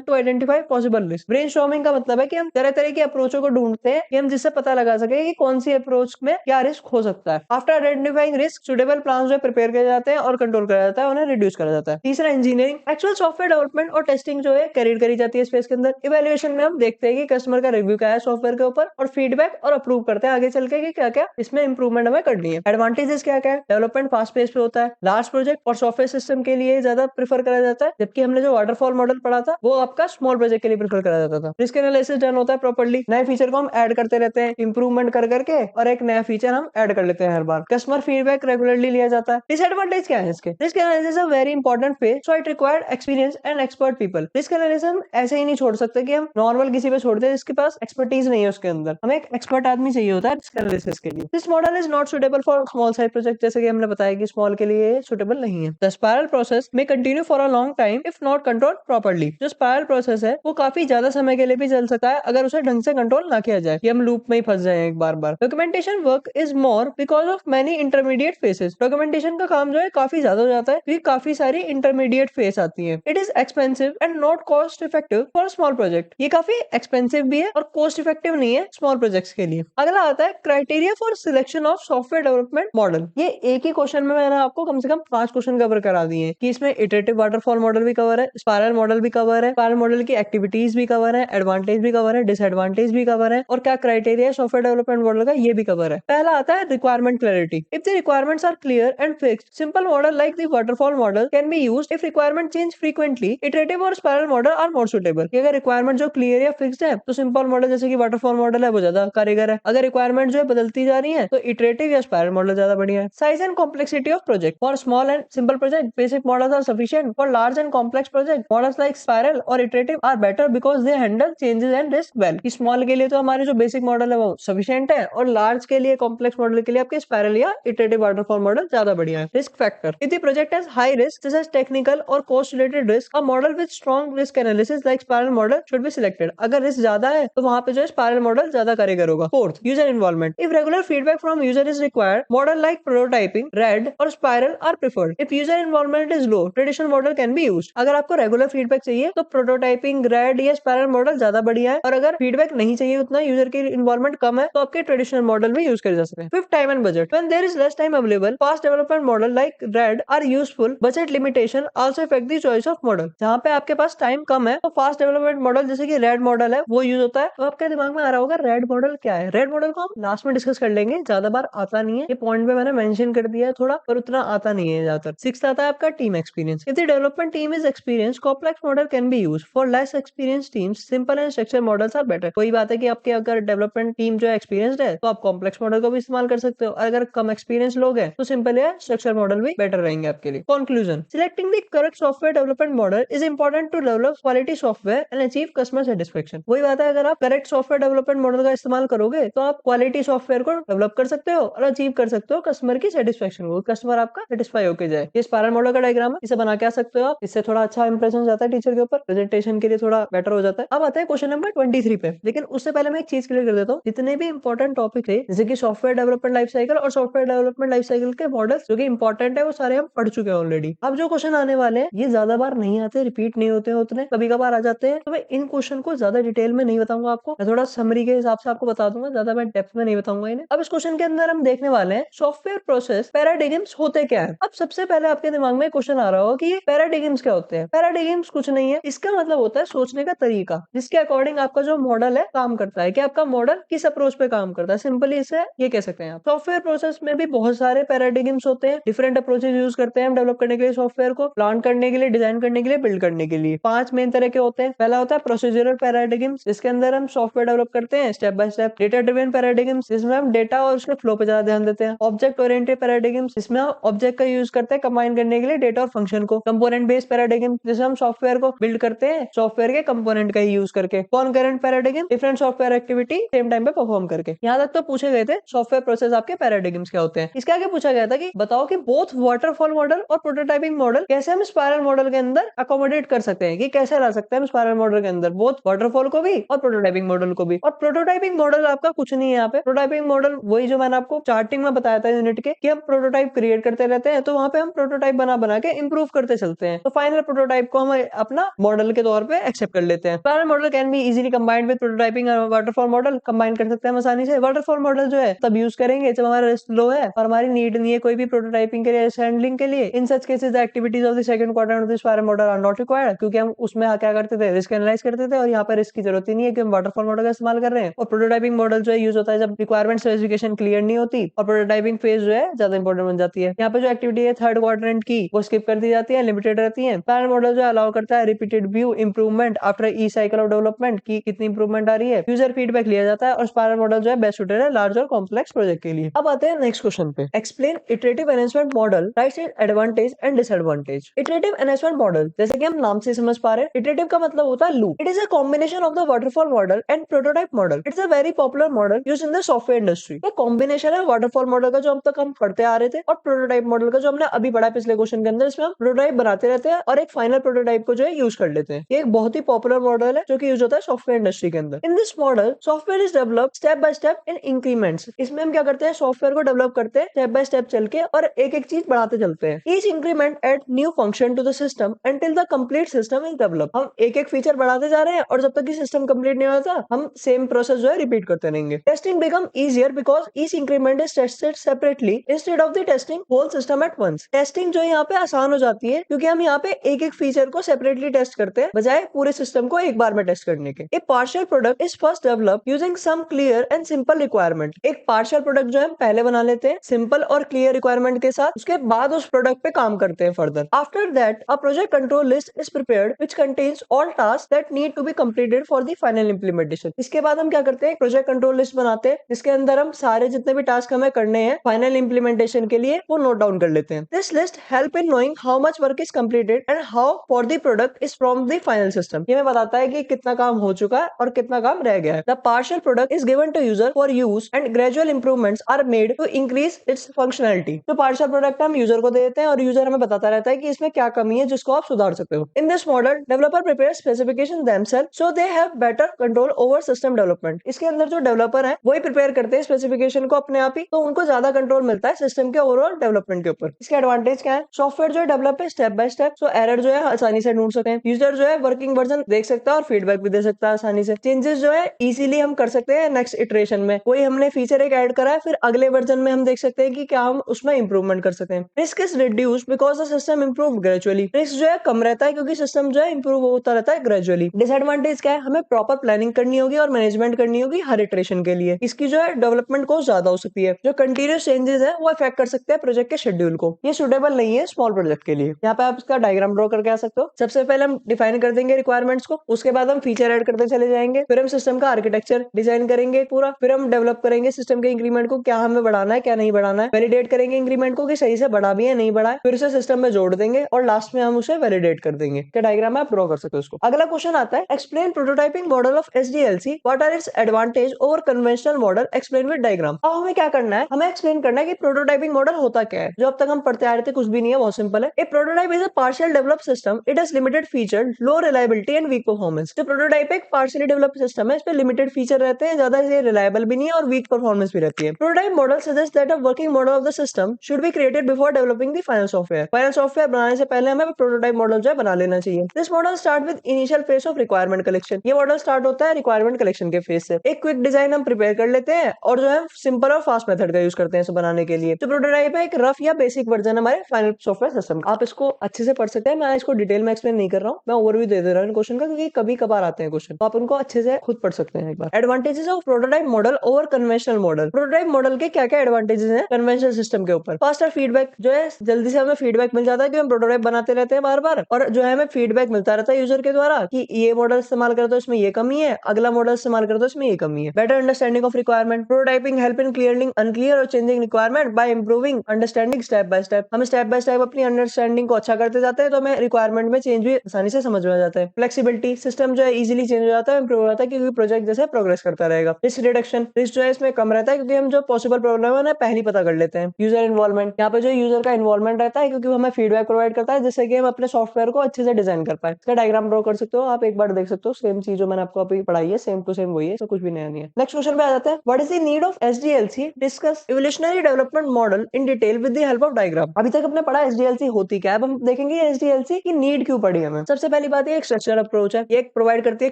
to identify possible risk. Brainstorming का मतलब है कि हम तरह तरह की अप्रोचों को ढूंढते हैं कि हम जिससे पता लगा सके कि कौन सी अप्रोच में क्या रिस्क हो सकता है। After identifying risk suitable plan जो प्रिपेयर किए जाते हैं और कंट्रोल करा जाता है, उन्हें रिड्यूस करा जाता है। तीसरा इंजीनियरिंग एक्चुअल सॉफ्टवेयर डेवलपमेंट और टेस्टिंग जो है कैरियर करी जाती है स्पेस के अंदर। इवैल्यूएशन में हम देखते हैं कि कस्टमर का रिव्यू क्या है सॉफ्टवेयर के ऊपर और फीडबैक और अप्रूव करते हैं आगे चल के कि क्या क्या इसमें इंप्रूवमेंट हमें करनी है। एडवांटेजेस क्या क्या है, डेवलपमेंट फास्ट पेस पे होता है, लार्ज प्रोजेक्ट और सॉफ्टवेयर सिस्टम के लिए ज्यादा प्रेफर करा जाता है, जबकि हमने जो वाटरफॉल मॉडल पढ़ा था वो आपका स्मॉल प्रोजेक्ट के लिए प्रेफर करा जाता था। रिस्क एनालिसिस डन होता है प्रॉपर्ली, नए फीचर को हम ऐड करते रहते हैं इंप्रूवमेंट कर करके और एक नया फीचर हम ऐड कर लेते हैं हर बार। कस्टमर फीडबैक रेगुलरली लिया जाता है। डिसएडवांटेज क्या है इसके, risk analysis a very important phase so it required experience and expert people. Risk analysis हम ऐसे ही नहीं छोड़ सकते कि हम नॉर्मल किसी पे छोड़ दे जिसके पास एक्सपर्टीज नहीं है उसके अंदर, हमें एक एक्सपर्ट आदमी चाहिए होता है रिस्क एनालिसिस के लिए। This model is not suitable for small size project, जैसे कि हमने बताया कि स्मॉल के लिए सुटेबल नहीं है। द स्पाइरल प्रोसेस में continue for a long time if not control properly. जो स्पाइरल प्रोसेस है वो काफी ज्यादा समय के लिए भी चल सकता है अगर उसे ढंग से कंट्रोल ना किया जाए, कि हम लूप में ही फंस जाए एक बार बार। Documentation work is more because of many intermediate phases. Documentation का काम जो है काफी ज्यादा हो जाता है क्योंकि काफी सारी इंटरमीडिएट फेस आती है। It is expensive and not cost effective for small project. ये काफी एक्सपेंसिव भी है और कॉस्ट इफेक्टिव नहीं है स्मॉल प्रोजेक्ट्स के लिए। अगला आता है criteria for selection of software development model. ये एक ही क्वेश्चन में मैंने आपको कम से कम 5 क्वेश्चन कवर करा दिए हैं कि इसमें इटरेटिव वाटरफॉल मॉडल भी कवर है, स्पाइरल मॉडल भी कवर है, स्पाइरल मॉडल की एक्टिविटीज भी कवर है, एडवांटेज भी कवर है, डिसएडवांटेज भी कवर है और क्या क्राइटेरिया सॉफ्टवेयर डेवलपमेंट मॉडल का ये भी कवर है। पहला आता है requirement clarity. If the requirements are clear and fixed, simple model like the waterfall model can be used. If requirement change frequently, iterative और spiral model are more suitable. अगर requirement जो क्लियर या fixed है तो simple model जैसे कि waterfall model है वो ज्यादा कारीगर है। अगर रिक्वायरमेंट जो है बदलती जा रही है तो इटरेटिव या स्पाइरल मॉडल ज्यादा बढ़िया है। Size and complexity of project, for small and simple project basic models are sufficient. For large and complex project models like spiral और iterative are better because they handle changes and risk well. Small के लिए तो हमारे जो basic model है वो sufficient है और लार्ज के लिए कॉम्प्लेक्स मॉडल के लिए आपके स्पाइरल या इटरेटिव वाटरफॉल मॉडल ज्यादा बढ़िया है। Risk factor, if the project has high risk जैसे टेक्निकल और cost related risk, a model with strong risk analysis like spiral model should be selected. अगर रिस्क ज्यादा है तो वहां पे जो स्पाइरल मॉडल ज्यादा कारीगर होगा। Fourth, user involvement, if regular feedback from user is required, model like prototyping, RAD और spiral are preferred. If user involvement is low, traditional model can be used. अगर आपको रेगुलर फीडबैक चाहिए तो prototyping, RAD या spiral model ज्यादा बढ़िया है और अगर फीडबैक नहीं चाहिए उतना, यूजर की इन्वॉल्वमेंट कम है, तो आपके ट्रेडिशनल मॉडल भी यूज कर जा सकते हैं। Fifth, time and budget, when there is less time available, fast development model like RAD are useful. Budget limitation also affect the choice of model. जहां पे आपके पास टाइम कम है तो फास्ट डेवलपमेंट मॉडल जैसे कि रेड मॉडल है वो use होता है। तो आपके दिमाग में आ रहा होगा रेड मॉडल क्या है। रेड मॉडल को हम लास्ट में डिस्कस कर लेंगे, ज्यादा बार आता नहीं है, ये पॉइंट पे मैंने मेंशन कर दिया है थोड़ा, पर उतना आता नहीं है ज्यादातर। सिक्स्थ आता है आपका team experience. If the development team is experience, complex model can be used. For less experience teams, simple and structure models are better. कोई बात है कि आपके अगर डेवलपमेंट टीम जो है एक्सपीरियंस्ड है तो आप कॉम्प्लेक्स मॉडल को भी इस्तेमाल कर सकते हो, और अगर कम एक्सपीरियंस लोग हैं तो सिंपल या स्ट्रक्चर मॉडल भी बेटर रहेंगे आपके लिए। Conclusion, selecting the correct software development model is important to develop quality software and achieve customer satisfaction. वही बात है, अगर आप करेक्ट सॉफ्टवेयर डेवलपमेंट मॉडल का इस्तेमाल करोगे तो आप क्वालिटी सॉफ्टवेयर को डेवलप कर सकते हो और अचीव कर सकते हो कस्टमर की सेटिस्फेक्शन को, कस्टमर आपका सेटिस्फाई होकर जाए। ये स्पाइरल मॉडल का डायग्राम है, इसे बना के आ सकते हो आप, इससे थोड़ा अच्छा इंप्रेशन जाता है टीचर के ऊपर, प्रेजेंटेशन के लिए थोड़ा बेटर हो जाता है। अब आता है क्वेश्चन नंबर 23 पे, लेकिन उससे पहले मैं एक चीज क्लियर कर देता हूँ, जितने भी इंपॉर्टेंट टॉपिक है जैसे कि सॉफ्टवेयर डेवलपमेंट लाइफ साइकिल और सॉफ्टवेयर डेवलपमेंट लाइफ साइकिल के मॉडल्स जो कि इंपॉर्टेंट है वो सारे हम पढ़ चुके हैं ऑलरेडी। अब जो क्वेश्चन आने वाले हैं ये ज्यादा बार नहीं आते, रिपीट नहीं होते हैं उतने, कभी कभार आ जाते हैं, तो मैं इन क्वेश्चन को ज्यादा डिटेल में नहीं बताऊंगा आपको, मैं थोड़ा समरी के हिसाब से आपको बता दूंगा, ज्यादा मैं डेप्थ में नहीं बताऊंगा इन्हें। अब इस क्वेश्चन के अंदर हम देखने वाले हैं सॉफ्टवेयर प्रोसेस पैराडिग्म्स होते क्या है। अब सबसे पहले आपके दिमाग में क्वेश्चन आ रहा होगा कि ये पैराडिग्म्स क्या होते हैं। पैराडिग्म्स कुछ नहीं है, इसका मतलब होता है सोचने का तरीका, जिसके अकॉर्डिंग आपका जो मॉडल है काम करता है, कि आपका मॉडल किस अप्रोच पे काम करता है। सिंपली इसे ये कह सकते हैं आप। सॉफ्टवेयर प्रोसेस में भी बहुत सारे पैराडिग्म्स होते हैं, डिफरेंट अप्रोचेस यूज करते हैं हम डेवलप करने के लिए, सॉफ्टवेयर को प्लान करने के लिए, डिजाइन करने के लिए, बिल्ड करने के लिए। 5 मेन तरह के होते हैं। पहला होता है प्रोसीजरल पैराडिग्म्स, जिसके अंदर हम सॉफ्टवेयर डेवलप करते हैं step by step. Data driven paradigms, जिसमें हम डेटा और उसके फ्लो पे ज्यादा ध्यान देते हैं। ऑब्जेक्ट ओरिएंटेड पैराडिग्म्स, जिसमें हम ऑब्जेक्ट का यूज करते हैं कंबाइन करने के लिए डेटा और फंक्शन को। कंपोनेंट बेस्ड पैराडिग्म, जिसमें हम सॉफ्टवेयर को बिल्ड करते हैं सॉफ्टवेयर के कंपोनेंट का ही यूज करके। कॉनकरेंट paradigm, different software activity same time पे परफॉर्म करके। यहाँ तक तो पूछे गए थे सॉफ्टवेयर प्रोसेस आपके पैराडिग्म्स क्या होते हैं। इसके आगे पूछा गया था कि बताओ कि बोथ वाटरफॉल मॉडल और प्रोटोटाइपिंग मॉडल कैसे हम स्पाइरल मॉडल के अंदर अकोमोडेट कर सकते हैं, कि कैसे ला सकते हैं हम स्पाइरल मॉडल के अंदर बोथ वाटरफॉल को भी और प्रोटोटाइपिंग मॉडल को भी। और प्रोटोटाइपिंग मॉडल आपका कुछ नहीं है यहाँ पे। प्रोटोटाइपिंग मॉडल वही जो मैंने आपको चार्टिंग में बताया था यूनिट के, कि हम प्रोटोटाइप क्रिएट करते रहते हैं, तो वहाँ पे हम प्रोटोटाइप बना के इंप्रूव करते चलते हैं। तो फाइनल प्रोटोटाइप को हम अपना मॉडल के तौर पे एक्सेप्ट कर लेते हैं। Final model can be easily combined with prototyping और वाटरफॉल मॉडल कंबाइन कर सकते हैं हम आसानी से। वाटरफॉल मॉडल जो है तब यूज करेंगे जब हमारा रिस्क लो है और हमारी नीड नहीं है कोई भी प्रोटोटाइपिंग के लिए, हैंडलिंग के लिए। In such cases the activities of the second quadrant of this spiral model are not required, क्योंकि हम उसमें क्या करते थे, रिस्क एनालाइज करते थे और यहाँ पर रिस्क की जरूरत ही नहीं है कि हम वाटरफॉल मॉडल का इस्तेमाल कर रहे हैं। और प्रोटोटाइपिंग मॉडल जो है यूज होता है जब रिक्वायरमेंट स्पेसिफिकेशन क्लियर नहीं होती और प्रोटोटाइपिंग फेज जो है ज्यादा इंपॉर्टेंट बन जाती है। यहाँ पे जो एक्टिविटी है थर्ड क्वाड्रेंट की वो स्किप कर दी जाती है, लिमिटेड रहती है। पैरेलल मॉडल जो अलाउ करता है repeated view improvement after E cycle of development की कितनी इंप्रूवमेंट आ रही है, यूजर फीडबैक लिया जाता है और स्पाइरल मॉडल जो है बेस्ट सूटेड है लार्ज और कॉम्प्लेक्स प्रोजेक्ट के लिए। अब आते हैं नेक्स्ट क्वेश्चन पे। Explain iterative enhancement model, right side advantage and disadvantage. Iterative enhancement model जैसे कि हम नाम से समझ पा रहे हैं, इटरेटिव का मतलब होता है loop. It is a combination of the waterfall model and prototype model. It's a very popular model used in the software industry. ये कॉम्बिनेशन है वाटरफॉल मॉडल का जो अब तक हम पढ़ते आ रहे थे और प्रोटोटाइप मॉडल का जो हमने अभी पढ़ा पिछले क्वेश्चन के अंदर। इसमें हम प्रोटोटाइप बनाते रहते हैं और एक फाइनल प्रोटोटाइप को जो है यूज कर लेते हैं। ये एक बहुत ही पॉपुलर मॉडल है जो कि यूज होता है सॉफ्टवेयर इंडस्ट्री के अंदर। इन this model software is develop step by step in increments. इसमें हम क्या करते हैं, सॉफ्टवेयर को डेवलप करते हैं स्टेप बाय स्टेप चल के और एक एक चीज बढ़ाते चलते हैं। Each increment add new function to the system until the complete system is develop. हम एक एक फीचर बढ़ाते जा रहे हैं और जब तक कि सिस्टम कंप्लीट नहीं होता हम सेम प्रोसेस जो है रिपीट करते रहेंगे। Testing become easier because each increment is tested separately instead of the testing whole system at once. Testing जो यहाँ पे आसान हो जाती है क्योंकि हम यहाँ पे एक एक फीचर को सेपरेटली टेस्ट करते हैं बजाय पूरे सिस्टम को एक बार में टेस्ट करने के। A partial product is first develop using some clear and simple requirement. एक पार्शियल प्रोडक्ट जो है हम पहले बना लेते हैं सिंपल और क्लियर रिक्वायरमेंट के साथ, उसके बाद उस प्रोडक्ट पे काम करते हैं further. After that a project control list is prepared which contains all task that need to be completed for the final implementation. इसके बाद हम क्या करते हैं, प्रोजेक्ट कंट्रोल लिस्ट बनाते हैं जिसके अंदर हम सारे जितने भी टास्क हमें करने हैं फाइनल इंप्लीमेंटेशन के लिए वो नोट डाउन कर लेते हैं। This list help in knowing how much work is completed and how for the product is from the final system. ये हमें बताता है कि कितना काम हो चुका है और कितना काम रह गया है। The partial product is given to user for use and gradual improvements are made to increase its functionality. तो पार्शियल प्रोडक्ट हम यूजर को दे देते हैं और यूजर हमें बताता रहता है कि इसमें क्या कमी है जिसको आप सुधार सकते हो। In this model developer prepare specification themselves so they have better control over system development. इसके अंदर जो डेवलपर है वही प्रिपेयर करते हैं स्पेसिफिकेशन को अपने आप ही, तो उनको ज्यादा कंट्रोल मिलता है सिस्टम के ओवरऑल डेवलपमेंट के ऊपर। इसके एडवांटेज क्या है, सॉफ्टवेयर जो है डेवलप है step by step, so error जो है आसानी से ढूंढ सकते हैं। यूजर जो है वर्किंग वर्जन देख सकता है और फीडबैक भी दे सकता है आसानी से। चेंजेस जो है इजीली हम कर सकते हैं नेक्स्ट इटरेशन में। कोई हमने फीचर एक ऐड करा है फिर अगले वर्जन में हम देख सकते हैं कि क्या हम उसमें इंप्रूवमेंट कर सकते हैं। Risk is reduced because the system improve gradually. Risk जो है कम रहता है क्योंकि सिस्टम जो है इंप्रूव होता रहता है ग्रेजुअली। डिसएडवांटेज क्या है, हमें प्रॉपर प्लानिंग करनी होगी और मैनेजमेंट करनी होगी हर इटरेशन के लिए। इसकी जो है डेवलपमेंट को ज्यादा हो सकती है। जो कंटिन्यूस चेंजेस है वो अफेक्ट कर सकते हैं प्रोजेक्ट के शेड्यूल को। ये सुटेबल नहीं है स्मॉल प्रोजेक्ट के लिए। यहाँ पे आप इसका डायग्राम ड्रॉ करके आ सकते हो। सबसे पहले हम डिफाइन कर देंगे रिक्वायरमेंट्स को, उसके बाद हम फीचर ऐड करते चले जाएंगे, फिर हम सिस्टम का आर्किटेक्चर डिजाइन करेंगे पूरा, फिर हम डेवलप करेंगे सिस्टम के इंक्रीमेंट को, क्या हमें बढ़ाना है क्या नहीं बढ़ाना है, वैलिडेट करेंगे इंक्रीमेंट को कि सही से बढ़ा भी है नहीं बढ़ा है, फिर उसे सिस्टम में जोड़ देंगे और लास्ट में हम उसे वैलिडेट कर देंगे। क्या डायग्राम आप ड्रॉ कर सकते हो उसको। अगला क्वेश्चन आता है explain prototyping model of SDLC, what are its advantage over conventional model, explain with diagram. अब हमें क्या करना है, हमें एक्सप्लेन करना है कि प्रोटोटाइपिंग मॉडल होता क्या है। जो अब तक हम पढ़ते आ रहे थे कुछ भी नहीं है, बहुत सिंपल है। A prototype is a partial developed system, it has limited feature, low reliability and weak performance. जो प्रोटोटाइप एक पार्शियली डेवलप्ड सिस्टम है, इस पे लिमिटेड फीचर रहते हैं, ज्यादा रिलायबल भी नहीं है और वीक परफॉर्मेंस भी रहती है। Prototype model suggest that a working model of the system should be created before developing the final software. Final software बनाने से पहले हमें प्रोटोटाइप मॉडल जो है बना लेना चाहिए। This model start with initial phase of requirement collection. ये मॉडल स्टार्ट होता है रिक्वायरमेंट कलेक्शन के फेज से। एक क्विक डिजाइन हम प्रिपेयर कर लेते हैं और जो है सिंपल और फास्ट मेथड का यूज करते हैं इसे बनाने के लिए। तो प्रोटोटाइप है एक रफ या बेसिक वर्जन हमारे फाइनल सॉफ्टवेयर सिस्टम। आप इसको अच्छे से पढ़ सकते हैं, मैं इसको डिटेल में एक्सप्लेन नहीं कर रहा हूँ, मैं ओवरव्यू दे दे रहा हूँ क्वेश्चन का क्योंकि कभी कभार आते हैं क्वेश्चन, तो आप उनको अच्छे से खुद पढ़ सकते हैं एक बार। Advantages of prototype model over conventional model. Prototype model के क्या क्या एडवांटेजेस हैं कन्वेंशनल सिस्टम के ऊपर। फास्टर फीडबैक, जो है जल्दी से हमें फीडबैक मिल जाता है कि हम प्रोटोटाइप बनाते रहते हैं बार बार और जो है हमें फीडबैक मिलता रहता है यूजर के द्वारा कि ये मॉडल इस्तेमाल करते हो इसमें ये कमी है, अगला मॉडल इस्तेमाल करते हो इसमें ये कमी है। Better understanding of requirement, prototyping help in clearing unclear और changing requirement by improving understanding step by step. हम स्टेप बाय स्टेप अपनी अंडरस्टैंडिंग को अच्छा करते जाते हैं तो हमें रिक्वायरमेंट में चेंज भी आसानी से समझ में आ जाता है। फ्लेक्सिबिलिटी, सिस्टम जो है इजीली चेंज हो जाता है, इंप्रूव हो जाता है क्योंकि प्रोजेक्ट जैसे प्रोग्रेस करता रहेगा। रिस्क रिडक्शन, रिस्क जो है इसमें कम रहता है क्योंकि हम जो पॉसिबल प्रॉब्लम है उन्हें पहले पता कर लेते हैं। यूजर इन्वॉल्वमेंट, यहाँ पे जो यूजर का इन्वॉल्वमेंट रहता है क्योंकि हमें फीडबैक प्रोवाइड करता है जिससे कि हम अपने सॉफ्टवेयर को अच्छे से डिजाइन कर पाए। इसका डायग्राम ड्रॉ कर सकते हो आप, एक बार देख सकते हो, सेम चीज जो मैंने आपको अभी पढ़ाई है सेम टू सेम वही है, तो कुछ भी नया नहीं है। नेक्स्ट क्वेश्चन पे आ जाते हैं, what is the need of SDLC, discuss evolutionary development model in detail with the help of diagram. Diagram. अभी तक हमने पढ़ा एसडीएलसी होती क्या है, अब हम देखेंगे एसडीएलसी की नीड क्यों पड़ी हमें। सबसे पहली बात ये एक स्ट्रक्चर अप्रोच है, ये प्रोवाइड करती है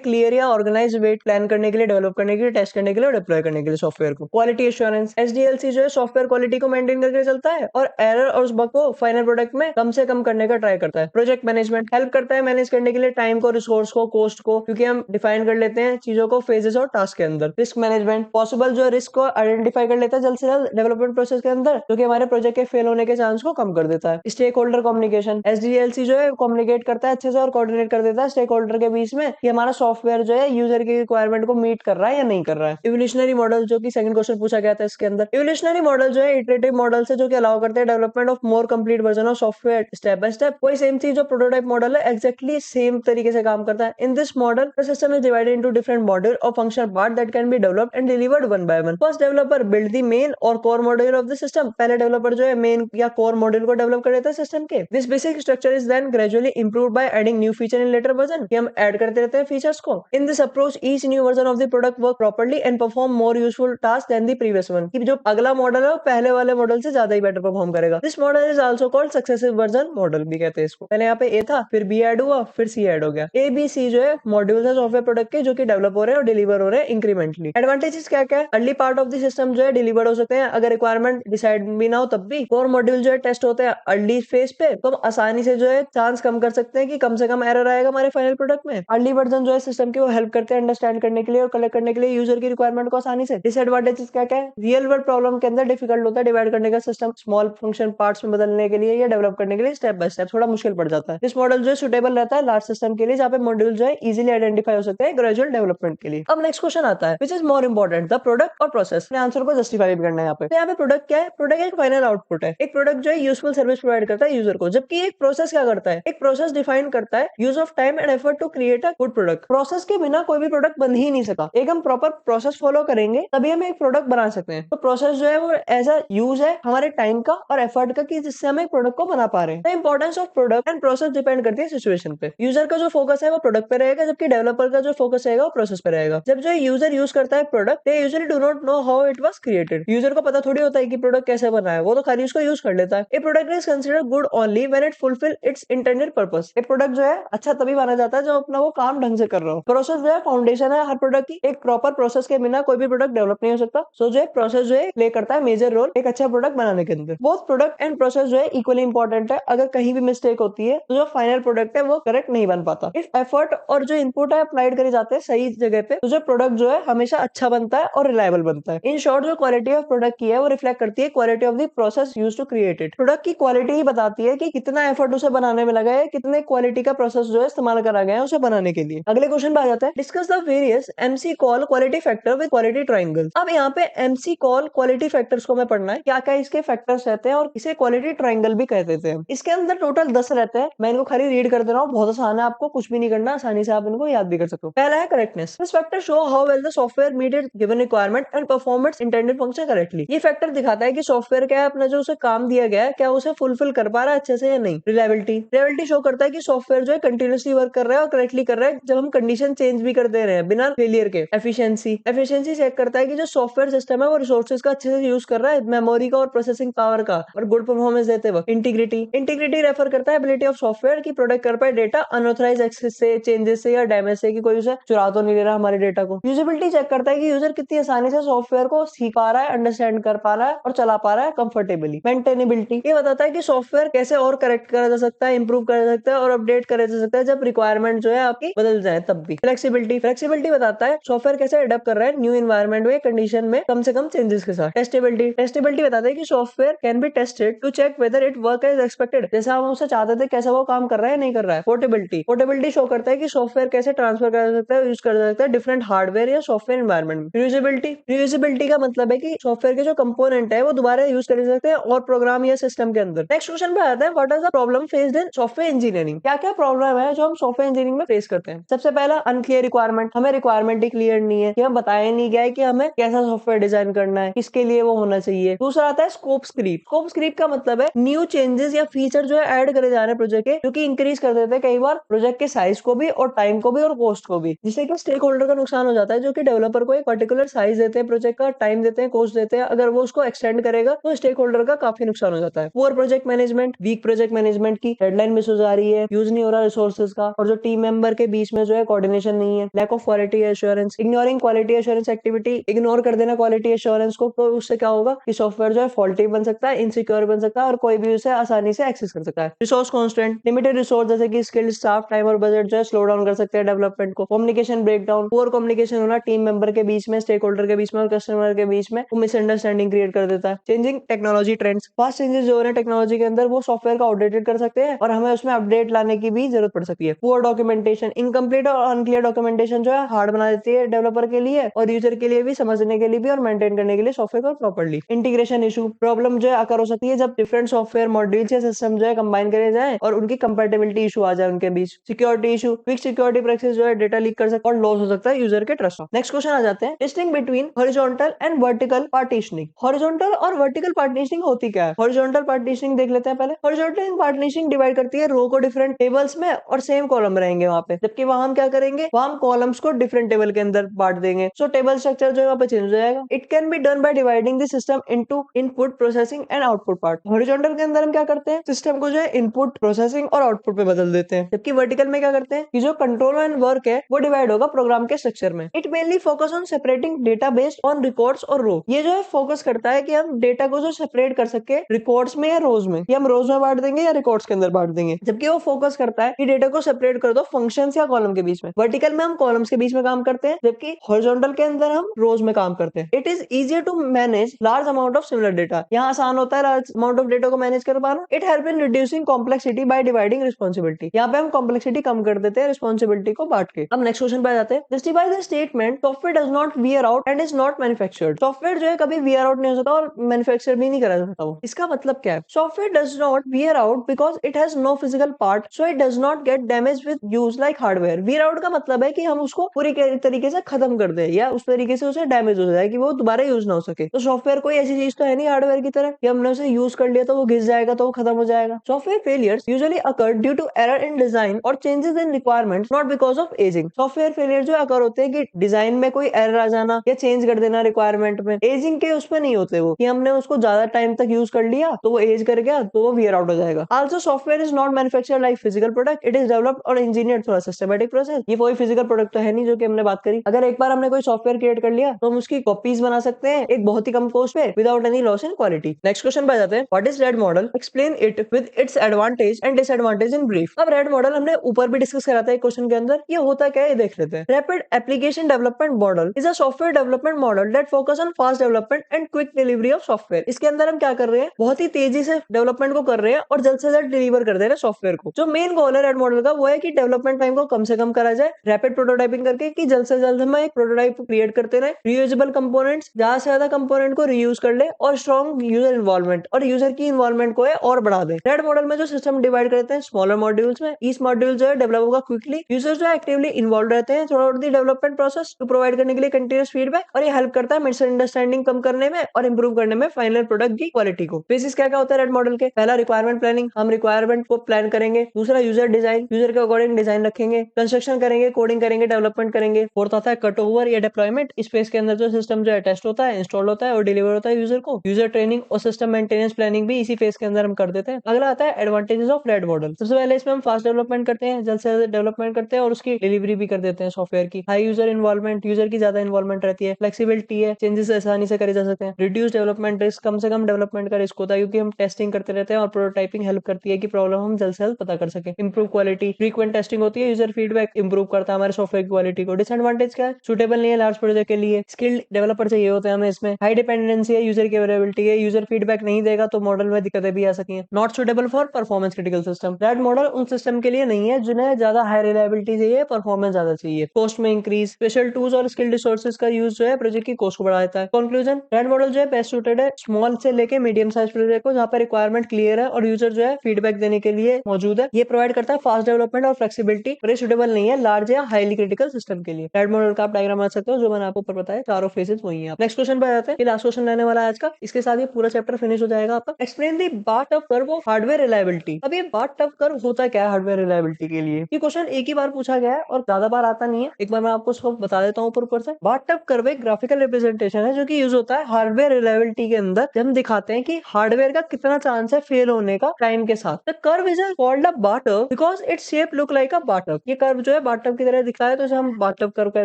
क्लियर या ऑर्गेनाइज वे प्लान करने के लिए, डेवलप करने के लिए, टेस्ट करने के लिए और डिप्लॉय करने के लिए सॉफ्टवेयर को। क्वालिटी एश्योरेंस, एसडीएलसी जो है सॉफ्टवेयर क्वालिटी को मेंटेन करके चलता है और एरर और बग को फाइनल प्रोडक्ट में कम से कम करने का ट्राई करता है। प्रोजेक्ट मैनेजमेंट हेल्प करता है मैनेज करने के लिए टाइम को, रिसोर्स को, कोस्ट को, क्योंकि हम डिफाइन कर लेते हैं चीजों को फेजेस और टास्क के अंदर। रिस्क मैनेजमेंट पॉसिबल जो रिस्क को आइडेंटिफाई कर लेता है जल्द से जल्द डेवलपमेंट प्रोसेस के अंदर, जो कि हमारे प्रोजेक्ट के फेल होने के चांस को कम कर देता है। स्टेक होल्डर कम्युनिकेशन, एसडीएलसी जो है कम्युनिकेट करता है अच्छे से और कोऑर्डिनेट कर देता है स्टेक होल्डर के बीच में कि हमारा सॉफ्टवेयर जो है यूजर की रिक्वायरमेंट को मीट कर रहा है या नहीं कर रहा है। इवोल्यूशनरी मॉडल, जो कि सेकंड क्वेश्चन पूछा गया था इसके अंदर। इवोल्यूशनरी मॉडल जो है इटरेटिव मॉडल से जो कि अलाउ करते हैं development of more complete version of software step by step. कोई सेम चीज जो प्रोटोटाइप मॉडल है एग्जैक्टली सेम तरीके से काम करता है। In this model the system is divided into different module और functional part that can be developed and delivered one by one. First developer build the main और core module of the system. पहले developer जो है main या core module को develop कर देता है सिस्टम के। This basic structure is then gradually improved by adding new feature in later version, कि हम ऐड करते रहते हैं फीचर्स को। In this approach each new version of the product work properly and perform more useful task than the previous one, कि जो अगला model है वो पहले वाले मॉडल से ज्यादा ही बेटर परफॉर्म करेगा। This model is also called successive version model भी कहते हैं इसको। पहले यहाँ पे ए था, फिर बी ऐड हुआ, फिर सी ऐड हो गया। ए बी सी जो है मॉड्यूल है सॉफ्टवेयर प्रोडक्ट के, जो कि डेवलप हो रहे हैं और डिलीवर हो रहे हैं इंक्रीमेंटली। एडवांटेजेस क्या क्या है? Early part of the system जो है डिलीवर हो सकते हैं अगर रिक्वायरमेंट डिसाइड भी ना हो तब भी। कोर मॉड्यूल जो है टेस्ट होते हैं अर्ली फेज पे, तो हम आसानी से जो है चांस कम कर सकते हैं कि कम से कम एरर आएगा हमारे फाइनल प्रोडक्ट में। अर्ली वर्जन जो है सिस्टम की वो हेल्प करते हैं अंडरस्टैंड करने के लिए और कलेक्ट करने के लिए यूजर की रिक्वायरमेंट को आसानी से। डिसएडवांटेजेस क्या क्या है? रियल वर्ल्ड प्रॉब्लम के अंदर डिफिकल्ट होता है डिवाइड करने का सिस्टम, स्मॉल फंक्शन पार्ट्स में बदलने के लिए या डेवलप करने के लिए स्टेप बाय स्टेप थोड़ा मुश्किल पड़ जाता है। इस मॉडल जो है सुटेबल रहता है लार्ज सिस्टम के लिए, जहाँ पे मॉड्यूल जो है इजीली आइडेंटिफाई हो सकते हैं ग्रेजुअल डेवलपमेंट के लिए। अब नेक्स्ट क्वेश्चन आता है which is more important, the product और प्रोसेस। अपने आंसर को जस्टिफाई भी करना है यहाँ पे। तो यहाँ पे प्रोडक्ट क्या है? प्रोडक्ट एक फाइनल आउटपुट है। एक प्रोडक्ट जो है यूजफुल सर्विस प्रोवाइड करता है यूजर को, जबकि एक प्रोसेस क्या करता है? एक प्रोसेस डिफाइन करता है use of time and effort to create a good product. Process के बिना कोई भी प्रोडक्ट बन ही नहीं सका। एक हम प्रॉपर प्रोसेस फॉलो करेंगे तभी हम एक प्रोडक्ट बना सकते हैं। तो प्रोसेस जो है वो एज अ यूज है हमारे टाइम का और एफर्ट का, कि जिससे हम एक प्रोडक्ट को बना पा रहे हैं। The importance of product and process depend करती है सिचुएशन पे। यूजर का जो फोकस है वो प्रोडक्ट पे रहेगा, जबकि डेवलपर का जो फोकस रहेगा वो प्रोसेस पे रहेगा। जब जो यूजर यूज करता है product, they usually do not know how it was created. User को पता थोड़ी होता है कि प्रोडक्ट कैसे बना है, वो तो खाली उसको यूज कर लेता है। A product is considered good only when it fulfil its intended purpose. एक प्रोडक्ट जो है अच्छा तभी माना जाता है जब अपना वो काम ढंग से कर रहा हो। प्रोसेस जो है फाउंडेशन है हर प्रोडक्ट की। एक प्रॉपर प्रोसेस के बिना कोई भी प्रोडक्ट डेवलप नहीं हो सकता। सो जो है प्रोसेस जो है प्ले करता है मेजर रोल एक अच्छा प्रोडक्ट बनाने के अंदर। बोथ प्रोडक्ट एंड प्रोसेस जो है इक्वली इंपॉर्टेंट है। अगर कहीं भी मिस्टेक होती है तो जो फाइनल प्रोडक्ट है वो करेक्ट नहीं बन पाता। इफ एफर्ट और जो इनपुट है अप्लाइड करे जाते हैं सही जगह पे, तो जो प्रोडक्ट जो है हमेशा अच्छा बनता है और रिलायबल बनता है। इन शॉर्ट जो क्वालिटी ऑफ प्रोडक्ट की है वो रिफ्लेक्ट करती है quality of the process used to create it. Product की क्वालिटी ही बताती है कि कितना एफर्ट उसे बनाने में लगा है, कितने क्वालिटी का प्रोसेस जो है इस्तेमाल करा गया है उसे बनाने के लिए। अगले क्वेश्चन पे आ जाता है, discuss the various MC call quality factor with quality triangle. अब यहाँ पे एमसी कॉल क्वालिटी फैक्टर्स को हमें पढ़ना है, क्या क्या इसके फैक्टर्स रहते हैं और इसे क्वालिटी ट्रायंगल भी कह देते हैं। इसके अंदर टोटल 10 रहते हैं। मैं इनको खाली रीड कर दे रहा हूँ, बहुत आसान है, आपको कुछ भी नहीं करना, आसानी से आप इनको याद भी कर सकते हो। पहला है correctness. This factor show how well the software meet its given requirement and perform its intended function correctly. ये फैक्टर दिखाता है कि सॉफ्टवेयर क्या है अपना जो उसे काम दिया गया है क्या उसे फुलफिल कर पा रहा है अच्छे से या नहीं। रिलायबिलिटी, रिलायबिलिटी शो करता है कि सॉफ्टवेयर जो है कंटिन्यूअसली वर्क कर रहा है और करेक्टली कर रहा है जब हम कंडीशन चेंज भी कर दे रहे हैं बिना फेलियर के। एफिशिएंसी, एफिशिएंसी चेक करता है कि जो सॉफ्टवेयर सिस्टम है वो रिसोर्सेज का अच्छे से यूज कर रहा है, मेमोरी का और प्रोसेसिंग पावर का, और गुड परफॉर्मेंस देते वक्त। इंटीग्रिटी, इंटीग्रिटी रेफर करता है एबिलिटी ऑफ सॉफ्टवेयर की प्रोटेक्ट कर पाए डेटा अनऑथराइज एक्सेस से, चेंजेस से या डैमेज से, कि कोई उसे चुरा तो नहीं ले रहा हमारे डेटा को। यूजेबिलिटी चेक करता है कि यूजर कितनी आसानी से सॉफ्टवेयर को सीख पा रहा है, अंडरस्टैंड कर पा रहा है और चला पा रहा है कंफर्टेबली। मेंटेनेबिलिटी, ये बताता है कि सॉफ्टवेयर कैसे और करेक्ट करा जा सकता है, इंप्रूव करा जा सकता है और अपडेट करा जा सकता है जब रिक्वायरमेंट जो है आपकी बदल जाए तब भी। फ्लेक्सिबिलिटी, फ्लेक्सिबिलिटी बताता है सॉफ्टवेयर कैसे अडेप्ट कर रहा है न्यू एनवायरनमेंट में, कंडीशन में कम से कम चेंजेस के साथ। टेस्टेबिलिटी, टेस्टेबिलिटी बताता है कि software can be tested to check whether it work as expected, जैसा हम उससे चाहते थे कैसा वो काम कर रहा है नहीं कर रहा है। पोर्टेबिलिटी, पोर्टेबिलिटी शो करता है कि सॉफ्टवेयर कैसे ट्रांसफर कर सकता है, यूज कर सकता है डिफरेंट हार्डवेयर या सॉफ्टवेयर एनवायरनमेंट में। रीयूजेबिलिटी, रीयूजेबिलिटी का मतलब है कि सॉफ्टवेयर के जो कंपोनेंट है वो दोबारा यूज कर सकते हैं और प्रोग्राम या सिस्टम के अंदर। नेक्स्ट क्वेश्चन पे आता है, what is the problem faced in software engineering. क्या क्या प्रॉब्लम है जो हम सॉफ्टवेयर इंजीनियरिंग में फेस करते हैं। सबसे पहला अनक्लियर रिक्वायरमेंट, हमें रिक्वायरमेंट ही क्लियर नहीं है, कि हमें बताया नहीं गया है कि हमें कैसा सॉफ्टवेयर डिजाइन करना है, किसके लिए वो होना चाहिए। दूसरा आता है स्कोप क्रीप। स्कोप क्रीप का मतलब है न्यू चेंजेस या फीचर जो है ऐड करे जा रहे हैं प्रोजेक्ट के, जो कि इंक्रीज कर देते हैं कई बार प्रोजेक्ट के साइज को भी और टाइम को भी और कॉस्ट को भी, जिससे कि स्टेक होल्डर का नुकसान हो जाता है, जो कि डेवलपर को एक पर्टिकुलर साइज देते हैं प्रोजेक्ट का, टाइम देते हैं, कॉस्ट देते हैं, अगर वो उसको एक्सटेंड करेगा तो स्टेक होल्डर का काफी नुकसान डाउन हो जाता है। Poor project management, weak project management की डेडलाइन मिस हो जा रही है, यूज नहीं हो रहा रिसोर्सेज का, और जो टीम मेंबर के बीच में जो है कोऑर्डिनेशन नहीं है, lack of quality assurance, ignoring quality assurance activity, ignore कर देना क्वालिटी एश्योरेंस को, तो उससे क्या होगा कि सॉफ्टवेयर जो है फॉल्टी बन सकता है, इनसिक्योर बन सकता है और कोई भी उसे आसानी से एक्सेस कर सकता है। रिसोर्स कॉन्स्टेंट, लिमिटेड रिसोर्स जैसे कि स्किल्ड स्टाफ, टाइम और बजट जो है स्लो डाउन कर सकते हैं डेवलपमेंट को। कम्युनिकेशन ब्रेकडाउन, पुअर कम्युनिकेशन होना टीम मेंबर के बीच में, स्टेक होल्डर के बीच में और कस्टमर के बीच में, वो मिसअंडरस्टैंडिंग क्रिएट कर देता है। Changing technology trends, fast changes जो हो रहे हैं टेक्नोलॉजी के अंदर, वो सॉफ्टवेयर को आउटडेटेड कर सकते हैं और हमें उसमें अपडेट लाने की भी जरूरत पड़ सकती है। पुअर डॉक्यूमेंटेशन, इनकम्प्लीट और अनक्लियर डॉक्यूमेंटेशन जो है हार्ड बना देती है डेवलपर के लिए और यूजर के लिए भी, समझने के लिए भी और मेंटेन करने के लिए सॉफ्टवेयर को प्रॉपर्ली। इंटीग्रेशन इशू, प्रॉब्लम जो है अकर हो सकती है जब डिफरेंट सॉफ्टवेयर मॉड्यूल्स या सिस्टम जो है कंबाइन करे जाए और उनकी कंपैटिबिलिटी इशू आ जाए उनके बीच। Security issue, weak security practice जो है डेटा लीक कर सकता है और लॉस हो सकता है यूजर के ट्रस्ट। नेक्स्ट क्वेश्चन आ जाते हैं, distinguish between horizontal and vertical partitioning. Horizontal और वर्टिकल पार्टीशनिंग होती क्या है? हॉरिजॉन्टल पार्टीशनिंग देख लेते हैं पहले। हॉरिजॉन्टल पार्टीशनिंग डिवाइड करती है रो को डिफरेंट टेबल्स में और सेम कॉलम रहेंगे वहां पे, जबकि वहां हम क्या करेंगे, वहां हम कॉलम्स को डिफरेंट टेबल के अंदर बांट देंगे। सो टेबल स्ट्रक्चर जो है वहां पे चेंज हो जाएगा। It can be done by dividing the system into input, processing and output part. Horizontal के अंदर हम क्या करते हैं, सिस्टम को जो है इनपुट, प्रोसेसिंग और आउटपुट पे बदल देते हैं, जबकि वर्टिकल में क्या करते हैं कि जो कंट्रोल एंड वर्क है वो डिवाइड होगा प्रोग्राम के स्ट्रक्चर में। It mainly focus on separating data based on records और रो। ये जो है फोकस करता है कि हम डेटा को जो सेपरेट कर सके रिकॉर्ड्स में या रोज में, या हम रोज में बांट देंगे या रिकॉर्ड्स के अंदर बांट देंगे, जबकि वो फोकस करता है कि डेटा को सेपरेट कर दो फंक्शंस या कॉलम के बीच में। वर्टिकल में हम कॉलम्स के बीच में काम करते हैं, जबकि हॉरिजॉन्टल के अंदर हम रोज में काम करते हैं। It is easier to manage large amount of similar data. यहाँ आसान होता है लार्ज अमाउंट ऑफ डेटा को मैनेज कर पाना। It help in reducing complexity by dividing responsibility. यहाँ पे हम कॉम्प्लेक्सिटी कम कर देते हैं रिस्पॉन्सिबिलिटी को बांट के। अब नेक्स्ट क्वेश्चन पे आ जाते हैं, justify the statement software does not wear out and is not manufactured. Software जो है कभी वियर आउट नहीं हो सकता और मैन्युफैक्चर भी नहीं करा जा सकता। वो इसका मतलब क्या है, software does not wear out because it has no physical part, so it does not get damage with use like hardware. Wear out का मतलब है कि हम उसको पूरी तरीके से खत्म कर दे या उस तरीके से उसे डैमेज हो जाए कि वो दोबारा यूज ना हो सके। तो सॉफ्टवेयर कोई ऐसी चीज तो है नहीं हार्डवेयर की तरह कि हमने उसे यूज कर लिया तो वो घिस जाएगा तो वो खत्म हो जाएगा। Software failures usually occur due to error in design और changes in requirements, not because of ageing. Software failure जो अकर होते हैं कि डिजाइन में कोई एरर आ जाना या चेंज कर देना रिक्वायरमेंट में, एजिंग के उसमें नहीं होते वो कि हमने उसको ज्यादा टाइम तक यूज कर लिया तो वो एज कर गया तो वो वियर आउट हो जाएगा। Also software is not manufactured like physical product, it is developed और engineered through a systematic process. ये कोई फिजिकल प्रोडक्ट तो है नहीं जो कि हमने बात करी। अगर एक बार हमने कोई सॉफ्टवेयर क्रिएट कर लिया तो हम उसकी कॉपीज बना सकते हैं एक बहुत ही कम कॉस्ट पे without any loss in quality. Next question पे जाते हैं, what is RAD model, explain it with its advantage and disadvantage in brief. अब रेड मॉडल हमने ऊपर भी डिस्कस करा था एक क्वेश्चन के अंदर, ये होता क्या है ये देख लेते हैं। Rapid application development model is a software development model that focus on fast development and quick delivery of software. इसके अंदर हम क्या कर रहे हैं, बहुत ही तेजी से डेवलपमेंट को कर रहे हैं और जल्द से जल्द डिलीवर कर दे रहे हैं सॉफ्टवेयर को। जो मेन गोल है रेड मॉडल का वो है कि डेवलपमेंट टाइम को कम से कम करा जाए, रैपिड प्रोटोटाइपिंग करके कि जल्द से जल्द हम एक प्रोटोटाइप क्रिएट करते रहे, रीयूजेबल कंपोनेंट्स, ज्यादा से ज्यादा कंपोनेंट को रीयूज कर ले और स्ट्रॉन्ग यूजर इन्वॉल्वमेंट और यूजर की इन्वॉल्वमेंट को है और बढ़ा दे। रेड मॉडल में जो सिस्टम डिवाइड करते हैं स्मॉलर मॉड्यूल्स में, ईच मॉड्यूल जो है डेवलप होगा क्विकली, यूजर्स जो है एक्टिवली इन्वॉल्व रहते हैं throughout the development process to provide करने के लिए कंटीन्यूअस फीडबैक, और ये हेल्प करता है मिसअंडरस्टैंडिंग कम करने में और इंप्रूव करने में फाइनल प्रोडक्ट की क्वालिटी को। बेसिस क्या क्या होता है रेड मॉडल के, पहला रिक्वायरमेंट प्लानिंग, हम रिक्वायरमेंट को प्लान करेंगे। दूसरा यूजर डिजाइन, यूजर के अकॉर्डिंग डिजाइन रखेंगे। कंस्ट्रक्शन करेंगे, कोडिंग करेंगे, डेवलपमेंट करेंगे। फोर्थ आता है कट ओवर या डिप्लॉयमेंट, स्पेस के अंदर जो सिस्टम जो है टेस्ट होता है, इंस्टॉल होता है और डिलीवर होता है यूजर को। यूजर ट्रेनिंग और सिस्टम मेंटेनेंस प्लानिंग भी इसी फेज के अंदर हम कर देते हैं। अगला आता है एडवांटेजेस ऑफ रेड मॉडल। सबसे पहले इसमें हम फास्ट डेवलपमेंट करते हैं, जल्द से जल्द डेवलपमेंट करते हैं और उसकी डिलीवरी भी कर देते हैं सॉफ्टवेयर की। हाई यूजर इन्वॉल्वमेंट, यूजर की ज्यादा इन्वॉल्वमेंट रहती है। फ्लेक्सिबिलिटी है, चेंजेस आसानी से करे जा सकते हैं। रिड्यूस डेवलपमेंट रिस्क, कम से कम डेवलपमेंट का रिस्क होता है क्योंकि हम टेस्टिंग करते रहते हैं और प्रोटोटाइपिंग हेल्प करती है कि प्रॉब्लम हम जल्द से जल्द पता कर सके। इंप्रूव क्वालिटी, फ्रीक्वेंट टेस्टिंग होती है, यूजर फीडबैक इंप्रूव करता है हमारे सॉफ्टवेयर की क्वालिटी को। डिसएडवांटेज क्या है, सुटेबल नहीं है लार्ज प्रोजेक्ट के लिए, स्किल्ड डेवलपर चाहिए होते हैं हमें इसमें। हाई डिपेंडेंसी है, यूजर की अवेलेबिलिटी है, यूजर फीडबैक नहीं देगा तो मॉडल में दिक्कतें भी आ सकती हैं। Not suitable for performance critical system, RAD model उन सिस्टम के लिए नहीं है जिन्हें ज्यादा हाई रिलायबिलिटी चाहिए, परफॉर्मेंस ज्यादा चाहिए। कॉस्ट में इंक्रीज, स्पेशल टूल्स और स्किल रिसोर्सेज का यूज जो है प्रोजेक्ट की कॉस्ट को बढ़ा देता है। कंक्लूजन, रेड मॉडल जो है बेस्ट सूटेड है स्मॉल से लेके मीडियम साइज प्रोजेक्ट को जहाँ पर रिक्वायरमेंट क्लियर है और यूजर जो है फीडबैक देने के लिए मौजूद है। ये प्रोवाइड करता है फास्ट डेवलपमेंट और फ्लेक्सिबिलिटी, और ये सुटेबल नहीं है लार्ज या हाईली क्रिटिकल सिस्टम के लिए। रेड मॉडल का आप डायग्राम बना सकते हो जो मैंने आपको ऊपर बताया, चारों फेजेस वही है। नेक्स्ट क्वेश्चन पे आते हैं, ये लास्ट क्वेश्चन रहने वाला है आज का, इसके साथ ये पूरा चैप्टर फिनिश हो जाएगा आपका। Explain the bar tough curve of hardware reliability. अब ये बार टफ कर्व होता क्या है हार्डवेयर रिलायबिलिटी के लिए, ये क्वेश्चन एक ही बार पूछा गया है और ज्यादा बार आता नहीं है। एक बार मैं आपको उसको बता देता हूँ ऊपर से। बार टफ कर्व एक ग्राफिकल रिप्रेजेंटेशन है जो कि यूज होता है हार्डवेयर रिलायबिलिटी के अंदर, जब हम दिखाते हैं कि हार्डवेयर का कितना चांस है फेल होने का टाइम के साथ। The curve is called a bathtub because its shape look like a bathtub. ये कर्व जो है बाथटब की तरह दिखता है तो इसे हम बाथटब कर्व कह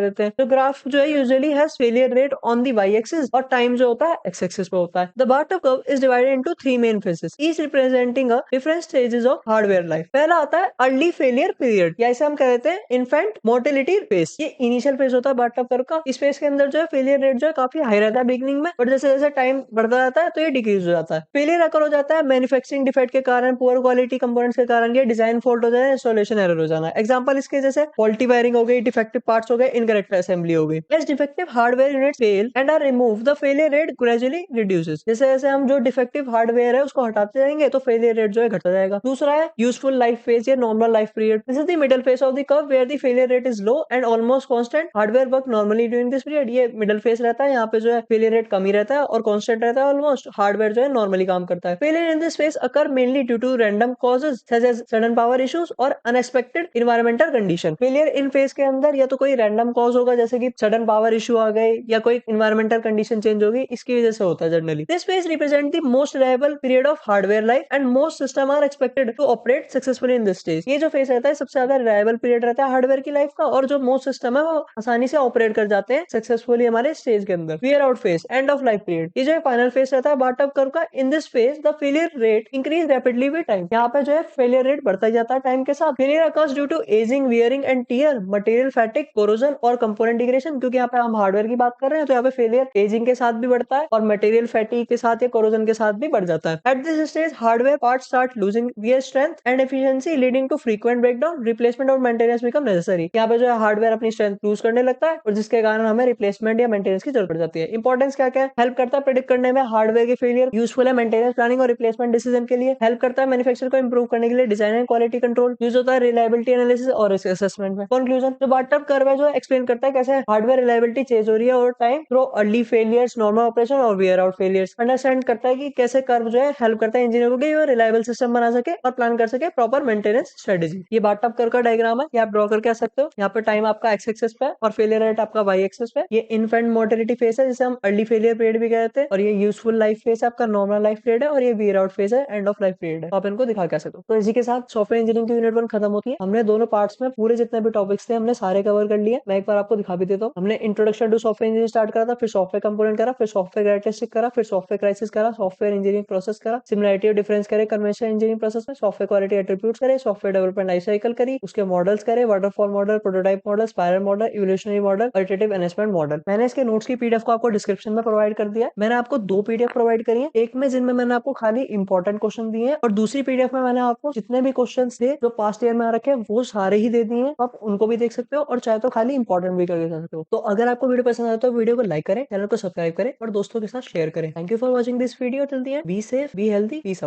देते हैं। तो ग्राफ जो है usually has failure rate on the Y axis और टाइम जो होता है एक्स एक्सिस पे होता है। The bathtub curve is divided into 3 main phases, each representing a different stages of hardware life. पहला आता है अर्ली फेलियर पीरियड, या इसे हम कह देते हैं इन्फेंट मोर्टेलिटी फेज। ये इनिशियल फेज होता है बाथटब कर्व का। इस फेज के अंदर जो है फेलियर रेट जो है काफी हाई रहता है बिगिनिंग में, बट जैसे जैसे टाइम बढ़ता जाता है तो ये डिक्रीज हो जाता है। फेलियर अकर हो जाता है मैन्युफैक्चरिंग डिफेक्ट के कारण, पुअर क्वालिटी कंपोनेंट्स के कारण, ये डिजाइन फॉल्ट हो जाए, इंस्टॉलेशन एरर हो जाना। एग्जांपल इसके जैसे फॉल्टी वायरिंग हो गई, डिफेक्टिव पार्ट्स हो गए, इनकरेक्ट असेंबली हो गई। As defective hardware units fail and are remove the failure rate gradually reduces. जैसे जैसे हम जो डिफेक्टिव हार्डवेयर है उसको हटाते जाएंगे तो फेलियर रेट जो है घटता जाएगा। दूसरा है यूजफुल लाइफ फेज या normal life period. This is the middle phase of the curve where the failure rate is low and almost constant. Hardware work normally during this period. ये middle phase रहता है, यहाँ पे जो है failure rate कम ही रहता है और कांस्टेंट रहता है ऑलमोस्ट। हार्डवेयर जो है नॉर्मली काम करता है। Failure in this phase occur mainly due to random causes such as sudden power issues और unexpected environmental condition. Failure in phase के अंदर या तो कोई रैंडम कॉज होगा जैसे कि सडन पावर इशू आ गए या कोई इन्वायरमेंटल कंडीशन चेंज होगी, इसकी वजह से होता है generally. This phase represent the most reliable period of hardware life and most system are expected to operate successfully in this stage. ये जो फेज रहता है सबसे ज्यादा रिलायबल पीरियड रहता है हार्डवेयर की लाइफ का, और जो मोस्ट सिस्टम है वो आसानी से ऑपरेट कर जाते हैं सक्सेसफुली हमारे स्टेज के अंदर। Wear out phase, end of life period, ये जो फाइनल फेज रहता है बाथटब कर्व का। इन this phase the failure rate increase rapidly with time. यहाँ पे जो है फेलियर रेट बढ़ता ही जाता है टाइम के साथ। Failure occurs due to ageing, wearing and tear, material fatigue, corrosion और कंपोनेंट डिग्रेडेशन। क्योंकि यहाँ पे हम हार्डवेयर की बात कर रहे हैं तो यहाँ पे फेलियर एजिंग के साथ भी बढ़ता है और मटेरियल फैटिक के साथ या कोरोजन के साथ भी बढ़ जाता है। At this stage hardware part start losing their strength and efficiency leading to frequent breakdown, replacement और मेंटेनेंस बिकम नेसेसरी। यहाँ पे जो है हार्डवेयर अपनी स्ट्रेंथ लूज करने लगता है और जिसके कारण हमें रिप्लेसमेंट या मेंटेनेंस की जरूरत पड़ जाती है। इंपॉर्टेंस क्या क्या है? हेल्प करता है प्रेडिक्ट करने में हार्डवेयर के फेलियर, यूजफुल है मेंटेनेंस प्लानिंग और रिप्लेसमेंट डिसीजन के लिए, हेल्प करता है मैन्युफैक्चर को इंप्रूव करने के लिए, design and quality control, use होता है रिलायबिलिटी एनालिसिस और रिस्क असेसमेंट में। कंक्लूजन, जो बाथटब कर्व है जो एक्सप्लेन करता है कैसे हार्डवेयर रिलायबिलिटी चेंज हो रही है over time through early failures, normal operation और वियर आउट फेलियर्स। अंडरस्टैंड करता है कि कैसे कर्व जो है हेल्प करता है इंजीनियर को रिलायबल सिस्टम बना सके और प्लान कर सके प्रॉपर मेंटेनेंस स्ट्रेटेजी। ये बाथटब कर्व का डायग्राम है, ये आप ड्रॉ करके आ सकते हो। यहाँ पे टाइम आपका एक्स एक्सिस पे और फेलियर रेट आपका वाई एक्सिस पे। ये इन्फेंट मोर्टेलिटी फेज है जिसे हम अर्ली फेलियर पीरियड भी कहते हैं, और ये यूजफुल लाइफ फेज है आपका, नॉर्मल लाइफ पीरियड है, और ये वियर आउट फेज है, एंड ऑफ लाइफ पीरियड है। तो आप इनको दिखा क्या सकते हो। तो इसी के साथ सॉफ्टवेयर इंजीनियरिंग की यूनिट 1 खत्म होती है। हमने दोनों पार्ट्स में पूरे जितने भी टॉपिक्स थे हमने सारे कवर कर लिए। मैं एक बार आपको दिखा भी देता हूँ। हमने introduction to software engineering start करा था, फिर सॉफ्टवेयर कंपोनेंट करा, फिर सॉफ्टवेयर कैरेक्टरिस्टिक करा, फिर सॉफ्टवेयर क्राइसिस करा, सॉफ्टवेयर इंजीनियरिंग प्रोसेस करा, सिमिलरिटी और डिफरेंस करे कन्वेंशनल इंजीनियरिंग प्रोसेस में, सॉफ्टवेयर क्वालिटी एट्रीब्यूट्स करे, सॉफ्टवेयर डेवलपमेंट लाइफ साइकिल करी, उसके मॉडल्स करे, waterfall model, prototype model, spiral model, evolutionary model, iterative enhancement model. मैंने इसके नोट्स की पीडीएफ को आपको डिस्क्रिप्शन में प्रोवाइड कर दिया है। मैंने आपको 2 पीडीएफ प्रोवाइड करी है, एक में जिनमें मैंने आपको खाली इंपॉर्टेंट क्वेश्चन दिए हैं, और दूसरी पीडीएफ में मैंने आपको जितने भी क्वेश्चन थे जो पास्ट ईयर में आ रखे हैं वो सारे ही दे दिए हैं। आप उनको भी देख सकते हो और चाहे तो खाली इंपॉर्टेंट भी करके जा सकते हो। तो अगर आपको वीडियो पसंद आया तो वीडियो को लाइक करें, चैनल को सब्सक्राइब करें और दोस्तों के साथ शेयर करें। Thank you for watching this video till the end. Be safe, be healthy, peace out.